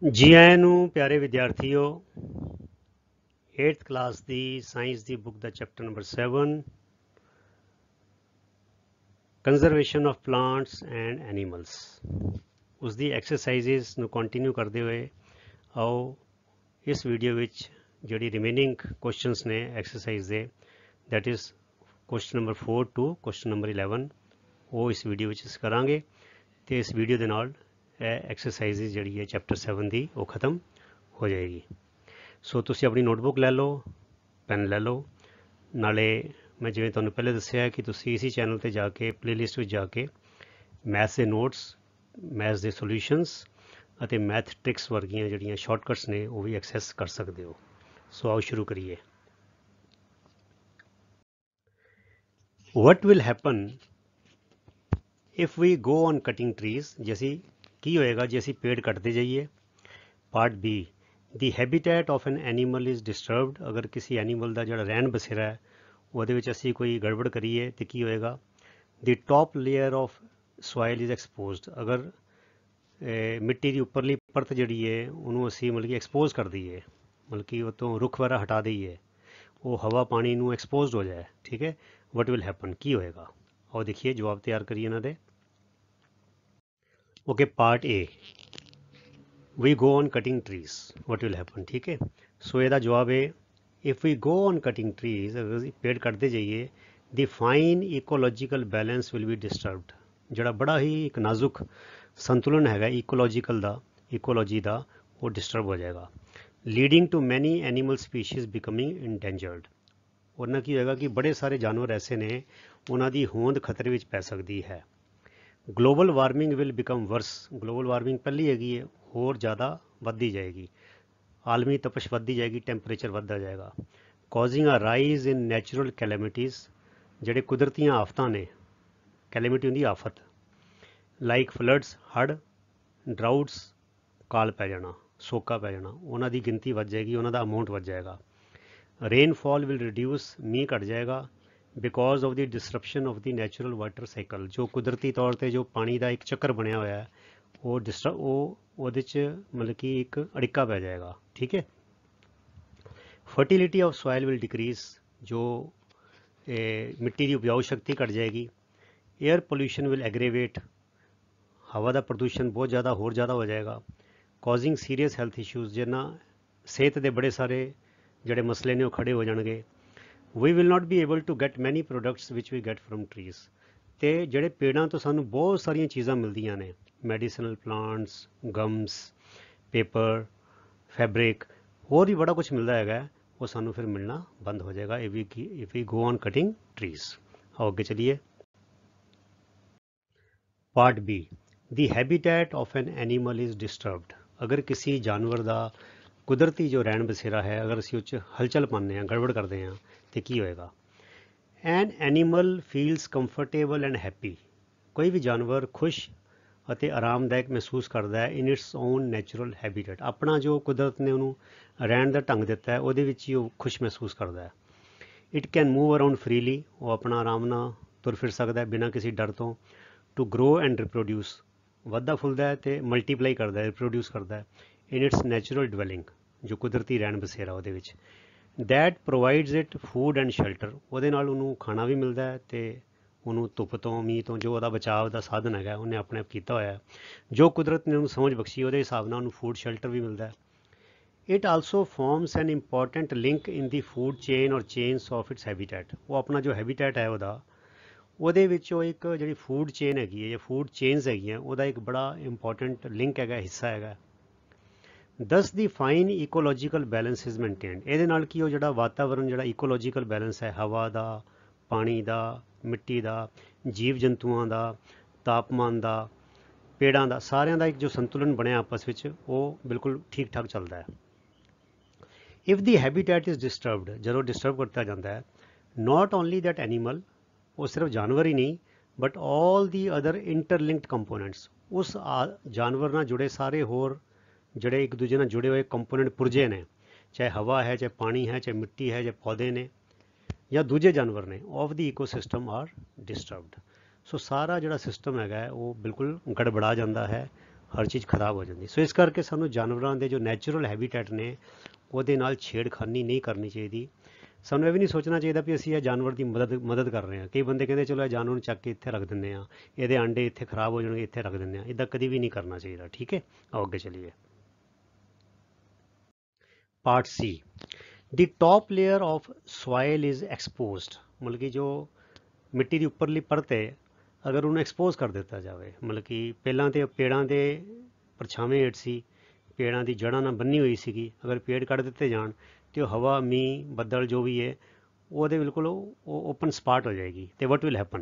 ਜੀ ਆਇਆਂ ਨੂੰ ਪਿਆਰੇ ਵਿਦਿਆਰਥੀਓ 8th class the science the book the chapter number 7 conservation of plants and animals ਉਸ ਦੀ ਐਕਸਰਸਾਈਜ਼ਸ ਨੂੰ ਕੰਟੀਨਿਊ ਕਰਦੇ ਹੋਏ ਆਓ ਇਸ ਵੀਡੀਓ ਵਿੱਚ ਜਿਹੜੀ ਰਿਮੇਨਿੰਗ ਕੁਐਸਚਨਸ ਨੇ ਐਕਸਰਸਾਈਜ਼ ਦੇ that is question number 4 to question number 11 ਉਹ ਇਸ ਵੀਡੀਓ ਵਿੱਚ ਕਰਾਂਗੇ ਤੇ ਇਸ ਵੀਡੀਓ ਦੇ ਨਾਲ ਐਕਸਰਸਾਈਜ਼ ਜਿਹੜੀ ਹੈ ਚੈਪਟਰ 7 ਦੀ ਉਹ ਖਤਮ ਹੋ ਜਾਏਗੀ। ਸੋ ਤੁਸੀਂ ਆਪਣੀ ਨੋਟਬੁੱਕ ਲੈ ਲਓ, ਪੈਨ ਲੈ ਲਓ, ਨਾਲੇ ਮੈਂ ਜਿਵੇਂ ਤੁਹਾਨੂੰ ਪਹਿਲੇ ਦੱਸਿਆ ਕਿ ਤੁਸੀਂ ਇਸੇ ਚੈਨਲ ਤੇ ਜਾ ਕੇ ਪਲੇਲਿਸਟ ਵਿੱਚ ਜਾ ਕੇ ਮੈਥਸ ਦੇ ਨੋਟਸ, ਮੈਥਸ ਦੇ ਸੋਲੂਸ਼ਨਸ ਅਤੇ ਮੈਥ ਟ੍ਰਿਕਸ ਵਰਗੀਆਂ ਜਿਹੜੀਆਂ ਸ਼ਾਰਟਕਟਸ ਨੇ ਉਹ ਵੀ ਐਕਸੈਸ ਕਰ ਸਕਦੇ ਹੋ। ਸੋ ਆਓ ਸ਼ੁਰੂ ਕਰੀਏ। What will happen if we go on cutting trees? ਜੇ ਅਸੀਂ ਕੀ ਹੋਏਗਾ ਜੇ ਅਸੀਂ ਪੇੜ ਕੱਟਦੇ ਜਾਈਏ। Part B, the habitat of an animal is disturbed. ਅਗਰ ਕਿਸੇ ਐਨੀਮਲ ਦਾ ਜਿਹੜਾ ਰਹਿਣ ਬਸੇਰਾ ਹੈ ਉਹਦੇ ਵਿੱਚ ਅਸੀਂ ਕੋਈ ਗੜਬੜ ਕਰੀਏ ਤੇ ਕੀ ਹੋਏਗਾ। The top layer of soil is exposed. ਅਗਰ ਮਿੱਟੀ ਦੀ ਉੱਪਰਲੀ ਪਰਤ ਜਿਹੜੀ ਹੈ ਉਹਨੂੰ ਅਸੀਂ ਮਤਲਬ ਕਿ ਐਕਸਪੋਜ਼ ਕਰ ਦਈਏ, ਮਤਲਬ ਕਿ ਉਹ ਤੋਂ ਰੁੱਖ ਵਗੈਰਾ ਹਟਾ ਦਈਏ, ਉਹ ਹਵਾ ਪਾਣੀ ਨੂੰ ਐਕਸਪੋਜ਼ਡ ਹੋ ਜਾਏ, ਠੀਕ ਹੈ। ਵਟ ਵਿਲ ਹੈਪਨ, ਕੀ ਹੋਏਗਾ। ਆਓ ਦੇਖੀਏ ਜਵਾਬ ਤਿਆਰ ਕਰੀਏ ਇਹਨਾਂ ਦੇ। Okay, part A, we go on cutting trees, what will happen, ठीक है। सो ਇਹਦਾ ਜਵਾਬ ਹੈ if we go on cutting trees, ਅਗਰ ਅਸੀਂ ਪੇੜ ਕੱਟਦੇ ਜਾਈਏ the fine ecological balance will be disturbed। ਜਿਹੜਾ ਬੜਾ ਹੀ ਇੱਕ ਨਾਜ਼ੁਕ ਸੰਤੁਲਨ ਹੈਗਾ ਈਕੋਲੋਜੀਕਲ ਦਾ, ਈਕੋਲੋਜੀ ਦਾ, ਉਹ ਡਿਸਟਰਬ ਹੋ ਜਾਏਗਾ। ਲੀਡਿੰਗ ਟੂ ਮੈਨੀ ਐਨੀਮਲ ਸਪੀਸ਼ੀਜ਼ ਬਿਕਮਿੰਗ ਇੰਡੇਂਜਰਡ। ਉਹਦੇ ਨਾਲ ਕੀ ਹੋਏਗਾ ਕਿ ਬੜੇ ਸਾਰੇ ਜਾਨਵਰ ਐਸੇ ਨੇ ਉਹਨਾਂ ਦੀ ਹੋਂਦ ਖਤਰੇ ਵਿੱਚ ਪੈ ਸਕਦੀ ਹੈ। Global warming will become verse. Global warming ਪਹਿਲੀ ਹੈਗੀ ਹੈ, ਹੋਰ ਜ਼ਿਆਦਾ ਵੱਧਦੀ ਜਾਏਗੀ, ਆਲਮੀ ਤਪਸ਼ ਵੱਧਦੀ ਜਾਏਗੀ, ਟੈਂਪਰੇਚਰ ਵੱਧਦਾ ਜਾਏਗਾ। ਕਾਜ਼ਿੰਗ ਅ ਰਾਈਜ਼ ਇਨ ਨੈਚੁਰਲ ਕੈਲੈਮਿਟੀਜ਼, ਜਿਹੜੇ ਕੁਦਰਤੀਆਂ ਆਫਤਾਂ ਨੇ, ਕੈਲੈਮਿਟੀ ਹੁੰਦੀ ਆਫਤ, ਲਾਈਕ ਫਲੱਡਸ, ਹੜ੍ਹ, ਡਰਾਊਟਸ, ਕਾਲ ਪੈ ਜਾਣਾ, ਸੋਕਾ ਪੈ ਜਾਣਾ, ਉਹਨਾਂ ਦੀ ਗਿਣਤੀ ਵੱਧ ਜਾਏਗੀ, ਉਹਨਾਂ ਦਾ ਅਮਾਊਂਟ ਵੱਧ ਜਾਏਗਾ। ਰੇਨਫਾਲ ਵਿਲ ਰਿਡਿਊਸ, ਮੀਂਹ ਘਟ ਜਾਏਗਾ। Because of the disruption of the natural water cycle, ਜੋ ਕੁਦਰਤੀ ਤੌਰ 'ਤੇ ਜੋ ਪਾਣੀ ਦਾ ਇੱਕ ਚੱਕਰ ਬਣਿਆ ਹੋਇਆ ਹੈ ਉਹ ਉਹਦੇ 'ਚ ਮਤਲਬ ਕਿ ਇੱਕ ਅੜਿੱਕਾ ਪੈ ਜਾਏਗਾ, ਠੀਕ ਹੈ। Fertility of soil will decrease, ਜੋ ਮਿੱਟੀ ਦੀ ਉਪਜਾਊ ਸ਼ਕਤੀ ਘਟ ਜਾਏਗੀ। ਏਅਰ ਪੋਲਿਊਸ਼ਨ ਵਿਲ ਐਗਰੇਵੇਟ, ਹਵਾ ਦਾ ਪ੍ਰਦੂਸ਼ਣ ਬਹੁਤ ਜ਼ਿਆਦਾ ਹੋਰ ਜ਼ਿਆਦਾ ਹੋ ਜਾਏਗਾ। ਕਾਜ਼ਿੰਗ ਸੀਰੀਅਸ ਹੈਲਥ ਇਸ਼ੂਜ਼, ਜਿਹਨਾਂ ਸਿਹਤ ਦੇ ਬੜੇ ਸਾਰੇ ਜਿਹੜੇ ਮਸਲੇ ਨੇ ਉਹ ਖੜੇ ਹੋ ਜਾਣਗੇ। We will not be able to get many products which we get from trees. ਅਤੇ ਜਿਹੜੇ ਪੇੜਾਂ ਤੋਂ ਸਾਨੂੰ ਬਹੁਤ ਸਾਰੀਆਂ ਚੀਜ਼ਾਂ ਮਿਲਦੀਆਂ ਨੇ, ਮੈਡੀਸਨਲ ਪਲਾਂਟਸ, ਗਮਸ, ਪੇਪਰ, ਫੈਬਰਿਕ, ਹੋਰ ਵੀ ਬੜਾ ਕੁਛ ਮਿਲਦਾ ਹੈਗਾ, ਉਹ ਸਾਨੂੰ ਫਿਰ ਮਿਲਣਾ ਬੰਦ ਹੋ ਜਾਏਗਾ if we go on cutting trees. ਆਓ ਅੱਗੇ ਚਲੀਏ। Part B, the habitat of an animal is disturbed. ਅਗਰ ਕਿਸੇ ਜਾਨਵਰ ਦਾ ਕੁਦਰਤੀ ਜੋ ਰਹਿਣ ਬਸੇਰਾ ਹੈ ਅਗਰ ਅਸੀਂ ਉਹ 'ਚ ਹਲਚਲ ਪਾਉਂਦੇ ਹਾਂ, ਗੜਬੜ ਕਰਦੇ ਹਾਂ, ਤੇ ਕੀ ਹੋਏਗਾ। An animal feels comfortable and happy. ਕੋਈ ਵੀ ਜਾਨਵਰ ਖੁਸ਼ ਅਤੇ ਆਰਾਮਦਾਇਕ ਮਹਿਸੂਸ ਕਰਦਾ ਹੈ in its own natural habitat. ਆਪਣਾ ਜੋ ਕੁਦਰਤ ਨੇ ਉਹਨੂੰ ਰਹਿਣ ਦਾ ਢੰਗ ਦਿੱਤਾ ਹੈ ਉਹਦੇ ਵਿੱਚ ਹੀ ਉਹ ਖੁਸ਼ ਮਹਿਸੂਸ ਕਰਦਾ ਹੈ। It can move around freely, ਉਹ ਆਪਣਾ ਆਰਾਮ ਨਾਲ ਤੁਰ ਫਿਰ ਸਕਦਾ ਹੈ ਬਿਨਾਂ ਕਿਸੇ ਡਰ ਤੋਂ। ਟੂ ਗਰੋ ਐਂਡ ਰਿਪਰੋਡਿਊਸ, ਵੱਧਦਾ ਫੁੱਲਦਾ ਹੈ ਅਤੇ ਮਲਟੀਪਲਾਈ ਕਰਦਾ ਹੈ, ਰਿਪਰੋਡਿਊਸ ਕਰਦਾ ਹੈ ਇਨ ਇਟਸ ਨੈਚੁਰਲ ਡਵੈਲਿੰਗ, ਜੋ ਕੁਦਰਤੀ ਰਹਿਣ ਬਸੇਰਾ ਉਹਦੇ ਵਿੱਚ। That provides it food and shelter, ਉਹਦੇ ਨਾਲ ਉਹਨੂੰ ਖਾਣਾ ਵੀ ਮਿਲਦਾ ਹੈ ਅਤੇ ਉਹਨੂੰ ਧੁੱਪ ਤੋਂ, ਮੀਂਹ ਤੋਂ, ਜੋ ਉਹਦਾ ਬਚਾਅ ਦਾ ਸਾਧਨ ਹੈਗਾ ਉਹਨੇ ਆਪਣੇ ਆਪ ਕੀਤਾ ਹੋਇਆ, ਜੋ ਕੁਦਰਤ ਨੇ ਉਹਨੂੰ ਸਮਝ ਬਖਸ਼ੀ ਉਹਦੇ ਹਿਸਾਬ ਨਾਲ ਉਹਨੂੰ ਫੂਡ ਸ਼ੈਲਟਰ ਵੀ ਮਿਲਦਾ ਹੈ। It also forms an important link in the food chain or chains of its habitat. ਉਹ ਆਪਣਾ ਜੋ ਹੈਬੀਟੈਟ ਹੈ ਉਹਦੇ ਵਿੱਚ ਉਹ ਇੱਕ ਜਿਹੜੀ ਫੂਡ ਚੇਨ ਹੈਗੀ ਹੈ ਜਾਂ ਫੂਡ ਚੇਨਸ ਹੈਗੀਆਂ ਉਹਦਾ ਇੱਕ ਬੜਾ ਇੰਪੋਰਟੈਂਟ ਲਿੰਕ ਹੈਗਾ, ਹਿੱਸਾ ਹੈਗਾ। ਦਸ ਦੀ ਫਾਈਨ ਈਕੋਲੋਜੀਕਲ ਬੈਲੈਂਸ ਇਜ਼ ਮੇਨਟੇਨਡ। ਇਹਦੇ ਨਾਲ ਕੀ ਉਹ ਜਿਹੜਾ ਵਾਤਾਵਰਨ, ਜਿਹੜਾ ਈਕੋਲੋਜੀਕਲ ਬੈਲੈਂਸ ਹੈ, ਹਵਾ ਦਾ, ਪਾਣੀ ਦਾ, ਮਿੱਟੀ ਦਾ, ਜੀਵ ਜੰਤੂਆਂ ਦਾ, ਤਾਪਮਾਨ ਦਾ, ਪੇੜਾਂ ਦਾ, ਸਾਰਿਆਂ ਦਾ ਇੱਕ ਜੋ ਸੰਤੁਲਨ ਬਣਿਆ ਆਪਸ ਵਿੱਚ ਉਹ ਬਿਲਕੁਲ ਠੀਕ ਠਾਕ ਚੱਲਦਾ ਹੈ। If the Habitat is disturbed, ਜਦੋਂ ਡਿਸਟਰਬ ਕੀਤਾ ਜਾਂਦਾ ਹੈ, ਨਾਟ ਓਨਲੀ ਦੈਟ ਐਨੀਮਲ, ਉਹ ਸਿਰਫ ਜਾਨਵਰ ਹੀ ਨਹੀਂ, but all the other interlinked components, ਉਸ ਜਾਨਵਰ ਨਾਲ ਜੁੜੇ ਸਾਰੇ ਹੋਰ ਜਿਹੜੇ ਇੱਕ ਦੂਜੇ ਨਾਲ ਜੁੜੇ ਹੋਏ ਕੰਪੋਨੈਂਟ ਪੁਰਜੇ ਨੇ, ਚਾਹੇ ਹਵਾ ਹੈ, ਚਾਹੇ ਪਾਣੀ ਹੈ, ਚਾਹੇ ਮਿੱਟੀ ਹੈ, ਚਾਹੇ ਪੌਦੇ ਨੇ ਜਾਂ ਦੂਜੇ ਜਾਨਵਰ ਨੇ, of the ecosystem are disturbed. So ਸਾਰਾ ਜਿਹੜਾ ਸਿਸਟਮ ਹੈਗਾ ਉਹ ਬਿਲਕੁਲ ਗੜਬੜਾ ਜਾਂਦਾ ਹੈ, ਹਰ ਚੀਜ਼ ਖਰਾਬ ਹੋ ਜਾਂਦੀ। ਸੋ ਇਸ ਕਰਕੇ ਸਾਨੂੰ ਜਾਨਵਰਾਂ ਦੇ ਜੋ ਨੈਚੁਰਲ ਹੈਬੀਟੈਟ ਨੇ ਉਹਦੇ ਨਾਲ ਛੇੜਖਾਨੀ ਨਹੀਂ ਕਰਨੀ ਚਾਹੀਦੀ। ਸਾਨੂੰ ਇਹ ਵੀ ਨਹੀਂ ਸੋਚਣਾ ਚਾਹੀਦਾ ਵੀ ਅਸੀਂ ਇਹ ਜਾਨਵਰ ਦੀ ਮਦਦ ਕਰ ਰਹੇ ਹਾਂ। ਕਈ ਬੰਦੇ ਕਹਿੰਦੇ ਚਲੋ ਇਹ ਜਾਨਵਰ ਨੂੰ ਚੱਕ ਕੇ ਇੱਥੇ ਰੱਖ ਦਿੰਦੇ ਹਾਂ, ਇਹਦੇ ਆਂਡੇ ਇੱਥੇ ਖਰਾਬ ਹੋ ਜਾਣਗੇ, ਇੱਥੇ ਰੱਖ ਦਿੰਦੇ ਹਾਂ। ਇੱਦਾਂ ਕਦੀ ਵੀ ਨਹੀਂ ਕਰਨਾ ਚਾਹੀਦਾ। ਠੀਕ ਹੈ, ਆਓ ਅੱਗੇ ਚਲੀਏ। Part C, the ਟॉप layer of soil is exposed. ਮਤਲਬ ਕਿ ਜੋ ਮਿੱਟੀ ਦੀ ਉੱਪਰਲੀ ਪਰਤ ਹੈ, ਅਗਰ ਉਹਨੂੰ ਐਕਸਪੋਜ਼ ਕਰ ਦਿੱਤਾ ਜਾਵੇ, ਮਤਲਬ ਕਿ ਪਹਿਲਾਂ ਤੇ ਪੇੜਾਂ ਦੇ ਪਰਛਾਵੇਂ ਹੇਠ ਸੀ, ਪੇੜਾਂ ਦੀ ਜੜ੍ਹਾਂ ਨਾਲ ਬੰਨੀ ਹੋਈ ਸੀਗੀ। ਅਗਰ ਪੇੜ ਕੱਢ ਦਿੱਤੇ ਜਾਣ ਤੇ ਉਹ ਹਵਾ, ਮੀਂਹ, ਬੱਦਲ ਜੋ ਵੀ ਹੈ ਉਹਦੇ ਬਿਲਕੁਲ ਉਹ ਓਪਨ ਸਪਾਟ ਹੋ ਜਾਏਗੀ। ਤੇ ਵਟ ਵਿਲ ਹੈਪਨ?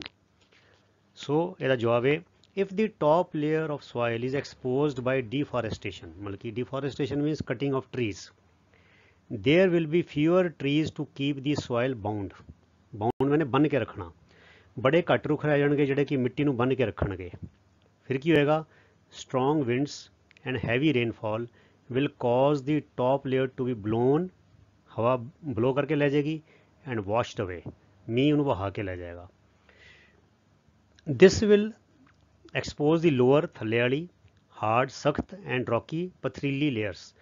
ਸੋ ਇਹਦਾ ਜਵਾਬ ਹੈ, if the top layer of soil is exposed by deforestation, मतलब कि deforestation means cutting of trees, there will be fewer trees to keep the soil bound. bound मैंने बन के रखना। बड़े घट रुख रह जाएंगे ਜਿਹੜੇ ਕਿ ਮਿੱਟੀ ਨੂੰ ਬੰਨ ਕੇ ਰੱਖਣਗੇ। ਫਿਰ ਕੀ ਹੋਏਗਾ? strong winds and heavy rainfall will cause the top layer to be blown, ਹਵਾ ਬਲੋ ਕਰਕੇ ਲੈ ਜਾਏਗੀ, and washed away, ਮੀਂਹ ਉਹਨੂੰ ਵਹਾ ਕੇ ਲੈ ਜਾਏਗਾ। this will expose the lower, ਥੱਲੇ ਵਾਲੀ ਹਾਰਡ, ਸਖਤ ਐਂਡ ਰੌਕੀ ਪਥਰੀਲੀ ਲੇਅਰਸ।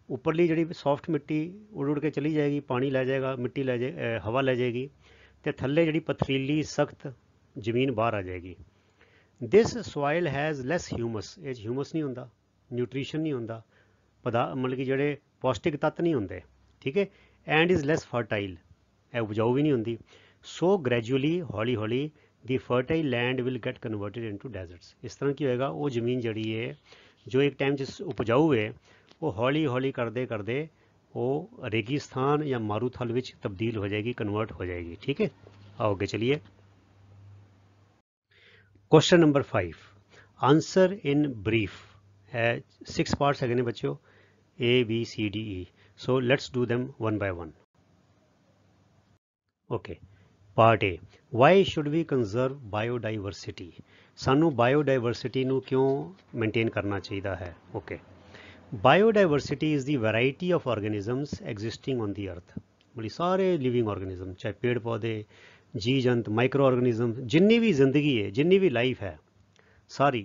ਉੱਪਰਲੀ ਜਿਹੜੀ ਸੌਫਟ ਮਿੱਟੀ ਉੱਡ ਉੱਡ ਕੇ ਚਲੀ ਜਾਏਗੀ, ਪਾਣੀ ਲੈ ਜਾਏਗਾ, ਮਿੱਟੀ ਲੈ ਜਾਏ, ਹਵਾ ਲੈ ਜਾਏਗੀ, ਤੇ ਥੱਲੇ ਜਿਹੜੀ ਪਥਰੀਲੀ ਸਖਤ ਜ਼ਮੀਨ ਬਾਹਰ ਆ ਜਾਏਗੀ। ਦਿਸ ਸੋਇਲ ਹੈਜ਼ ਲੈਸ ਹਿਊਮਸ, ਇਹ 'ਚ ਹਿਊਮਸ ਨਹੀਂ ਹੁੰਦਾ, ਨਿਊਟ੍ਰੀਸ਼ਨ ਨਹੀਂ ਹੁੰਦਾ, ਮਤਲਬ ਕਿ ਜਿਹੜੇ ਪੌਸ਼ਟਿਕ ਤੱਤ ਨਹੀਂ ਹੁੰਦੇ। ਠੀਕ ਹੈ, ਐਂਡ ਇਜ਼ ਲੈਸ ਫਰਟਾਈਲ, ਇਹ ਉਪਜਾਊ ਵੀ ਨਹੀਂ ਹੁੰਦੀ। ਸੋ ਗ੍ਰੈਜੂਅਲੀ, ਹੌਲੀ ਹੌਲੀ, the fertile land will get converted into deserts. ਇਸ ਤਰ੍ਹਾਂ ਕੀ ਹੋਏਗਾ? ਉਹ ਜ਼ਮੀਨ ਜਿਹੜੀ ਹੈ ਜੋ ਇੱਕ ਟਾਈਮ 'ਚ ਉਪਜਾਊ ਹੈ, ਉਹ ਹੌਲੀ ਹੌਲੀ ਕਰਦੇ ਕਰਦੇ ਉਹ ਰੇਗਿਸਤਾਨ ਜਾਂ ਮਾਰੂਥਲ ਵਿੱਚ ਤਬਦੀਲ ਹੋ ਜਾਏਗੀ, ਕਨਵਰਟ ਹੋ ਜਾਏਗੀ। ਠੀਕ ਹੈ, आओ ਅੱਗੇ ਚਲੀਏ। Question number 5, answer in brief है। 6 पार्ट्स है बच्चों, A B C D E। So let's do them one by one. Okay, part A, why should we conserve biodiversity. सानू बायोडाइवर्सिटी नू क्यों मेनटेन करना चाहिए है? Okay, biodiversity is the variety of organisms existing on the earth. मतलब सारे living organism, चाहे पेड़ पौधे, जी जंत, माइक्रो ऑर्गेनिज्म, जिन्नी भी जिंदगी है, जिन्नी भी लाइफ है सारी,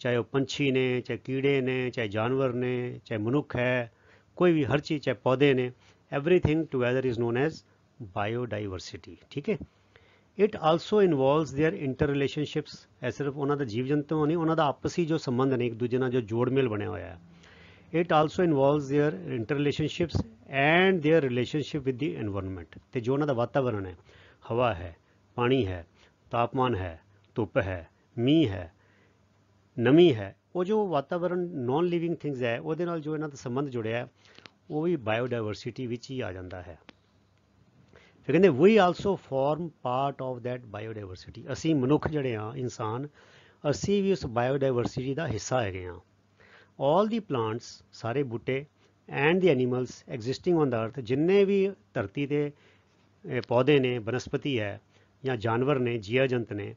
चाहे वो पंछी ने, चाहे कीड़े ने, चाहे जानवर ने, चाहे मनुख है, कोई भी, हर चीज़, चाहे पौधे ने, everything together is known as biodiversity. ठीक है, it also involves their interrelationships. ਇਹ ਸਿਰਫ ਉਹਨਾਂ ਦਾ ਜੀਵ ਜੰਤੂ ਨਹੀਂ, ਉਹਨਾਂ ਦਾ ਆਪਸੀ ਜੋ ਸੰਬੰਧ ਨੇ, ਇੱਕ ਦੂਜੇ ਨਾਲ ਜੋ ਜੋੜ-ਮੇਲ ਬਣਿਆ ਹੋਇਆ ਹੈ। It also involves their interrelationships and their relationship with the environment. ਤੇ ਜੋ ਉਹਨਾਂ ਦਾ ਵਾਤਾਵਰਣ ਹੈ, ਹਵਾ ਹੈ, ਪਾਣੀ ਹੈ, ਤਾਪਮਾਨ ਹੈ, ਧੁੱਪ ਹੈ, ਮੀਂਹ ਹੈ, ਨਮੀ ਹੈ, ਉਹ ਜੋ ਵਾਤਾਵਰਣ ਨॉन ਲਿਵਿੰਗ ਥਿੰਗਸ ਹੈ, ਉਹਦੇ ਨਾਲ ਜੋ ਇਹਨਾਂ ਦਾ ਸੰਬੰਧ ਜੁੜਿਆ ਉਹ ਵੀ ਬਾਇਓਡਾਇਵਰਸਿਟੀ ਵਿੱਚ ਹੀ ਆ ਜਾਂਦਾ ਹੈ। ਫਿਰ ਕਹਿੰਦੇ we also form part of that biodiversity. ਅਸੀਂ ਮਨੁੱਖ ਜਿਹੜੇ ਹਾਂ, ਇਨਸਾਨ, ਅਸੀਂ ਵੀ ਉਸ ਬਾਇਓਡਾਇਵਰਸਿਟੀ ਦਾ ਹਿੱਸਾ ਹੈਗੇ ਹਾਂ। ਆਲ ਦੀ ਪਲਾਂਟਸ, ਸਾਰੇ ਬੂਟੇ, and the animals existing on the ਅਰਥ, ਜਿੰਨੇ ਵੀ ਧਰਤੀ 'ਤੇ ਪੌਦੇ ਨੇ, ਬਨਸਪਤੀ ਹੈ, ਜਾਂ ਜਾਨਵਰ ਨੇ, ਜੀਵ ਜੰਤ ਨੇ,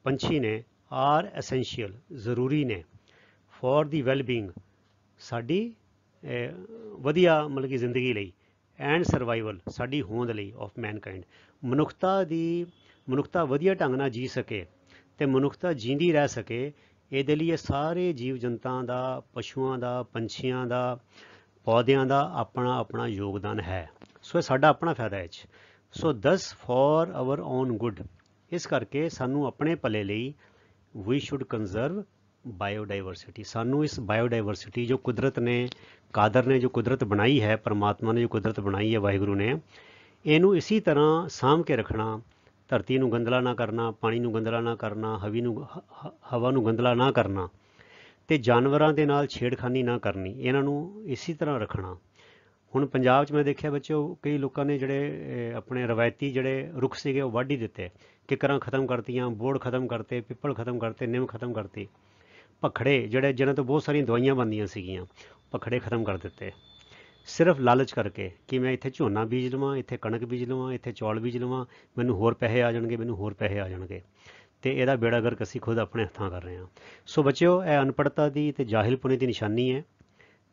ਪੰਛੀ ਨੇ, ਆਰ ਐਸੈਂਸ਼ੀਅਲ, ਜ਼ਰੂਰੀ ਨੇ, ਫॉर ਦੀ ਵੈਲਬੀਂਗ, ਸਾਡੀ ਵਧੀਆ ਮਤਲਬ ਕਿ ਜ਼ਿੰਦਗੀ ਲਈ, ਐਂਡ ਸਰਵਾਈਵਲ, ਸਾਡੀ ਹੋਂਦ ਲਈ, ਆਫ ਮੈਨਕਾइंड। ਮਨੁੱਖਤਾ ਵਧੀਆ ਢੰਗ ਨਾਲ ਜੀ ਸਕੇ ਅਤੇ ਮਨੁੱਖਤਾ ਜੀਂਦੀ ਰਹਿ ਸਕੇ, ਇਹਦੇ ਲਈ ਇਹ ਸਾਰੇ ਜੀਵ ਜੰਤਾਂ ਦਾ, ਪਸ਼ੂਆਂ ਦਾ, ਪੰਛੀਆਂ ਦਾ, ਪੌਦਿਆਂ ਦਾ ਆਪਣਾ ਆਪਣਾ ਯੋਗਦਾਨ ਹੈ। ਸੋ ਇਹ ਸਾਡਾ ਆਪਣਾ ਫਾਇਦਾ ਹੈ 'ਚ। ਸੋ ਦਸ ਫॉर ਆਵਰ ਓਨ ਗੁੱਡ, ਇਸ ਕਰਕੇ ਸਾਨੂੰ ਆਪਣੇ ਭਲੇ ਲਈ ਵੀ ਸ਼ੁੱਡ ਕੰਜ਼ਰਵ ਬਾਇਓਡਾਇਵਰਸਿਟੀ। ਸਾਨੂੰ ਇਸ ਬਾਇਓਡਾਇਵਰਸਿਟੀ ਜੋ ਕੁਦਰਤ ਨੇ, ਕਾਦਰ ਨੇ ਜੋ ਕੁਦਰਤ ਬਣਾਈ ਹੈ, ਪਰਮਾਤਮਾ ਨੇ ਜੋ ਕੁਦਰਤ ਬਣਾਈ ਹੈ, ਵਾਹਿਗੁਰੂ ਨੇ, ਇਹਨੂੰ ਇਸੀ ਤਰ੍ਹਾਂ ਸਾਂਭ ਕੇ ਰੱਖਣਾ। ਧਰਤੀ ਨੂੰ ਗੰਦਲਾ ਨਾ ਕਰਨਾ, ਪਾਣੀ ਨੂੰ ਗੰਦਲਾ ਨਾ ਕਰਨਾ, ਹਵਾ ਨੂੰ ਗੰਦਲਾ ਨਾ ਕਰਨਾ, ਅਤੇ ਜਾਨਵਰਾਂ ਦੇ ਨਾਲ ਛੇੜਖਾਨੀ ਨਾ ਕਰਨੀ, ਇਹਨਾਂ ਨੂੰ ਇਸੀ ਤਰ੍ਹਾਂ ਰੱਖਣਾ। ਹੁਣ ਪੰਜਾਬ 'ਚ ਮੈਂ ਦੇਖਿਆ ਬੱਚਿਓ, ਕਈ ਲੋਕਾਂ ਨੇ ਜਿਹੜੇ ਆਪਣੇ ਰਵਾਇਤੀ ਜਿਹੜੇ ਰੁੱਖ ਸੀਗੇ ਉਹ ਵੱਢ ਹੀ ਦਿੱਤੇ, ਕਿੱਕਰਾਂ ਖਤਮ ਕਰਤੀਆਂ, ਬੋਹੜ ਖਤਮ ਕਰਤੇ, ਪਿੱਪਲ ਖਤਮ ਕਰਤੇ, ਨਿੰਮ ਖਤਮ ਕਰਤੀ, ਭਖੜੇ ਜਿਹੜੇ ਜਿਹਨਾਂ ਤੋਂ ਬਹੁਤ ਸਾਰੀਆਂ ਦਵਾਈਆਂ ਬਣਦੀਆਂ ਸੀਗੀਆਂ, ਭਖੜੇ ਖਤਮ ਕਰ ਦਿੱਤੇ, ਸਿਰਫ ਲਾਲਚ ਕਰਕੇ ਕਿ ਮੈਂ ਇੱਥੇ ਝੋਨਾ ਬੀਜ ਲਵਾਂ, ਇੱਥੇ ਕਣਕ ਬੀਜ ਲਵਾਂ, ਇੱਥੇ ਚੌਲ ਬੀਜ ਲਵਾਂ, ਮੈਨੂੰ ਹੋਰ ਪੈਸੇ ਆ ਜਾਣਗੇ, ਮੈਨੂੰ ਹੋਰ ਪੈਸੇ ਆ ਜਾਣਗੇ। ਅਤੇ ਇਹਦਾ ਬੇੜਾ ਗਰਕ ਅਸੀਂ ਖੁਦ ਆਪਣੇ ਹੱਥਾਂ ਕਰ ਰਹੇ ਹਾਂ। ਸੋ ਬੱਚਿਓ, ਇਹ ਅਨਪੜ੍ਹਤਾ ਦੀ ਅਤੇ ਜਾਹਿਲਪੁਣੇ ਦੀ ਨਿਸ਼ਾਨੀ ਹੈ।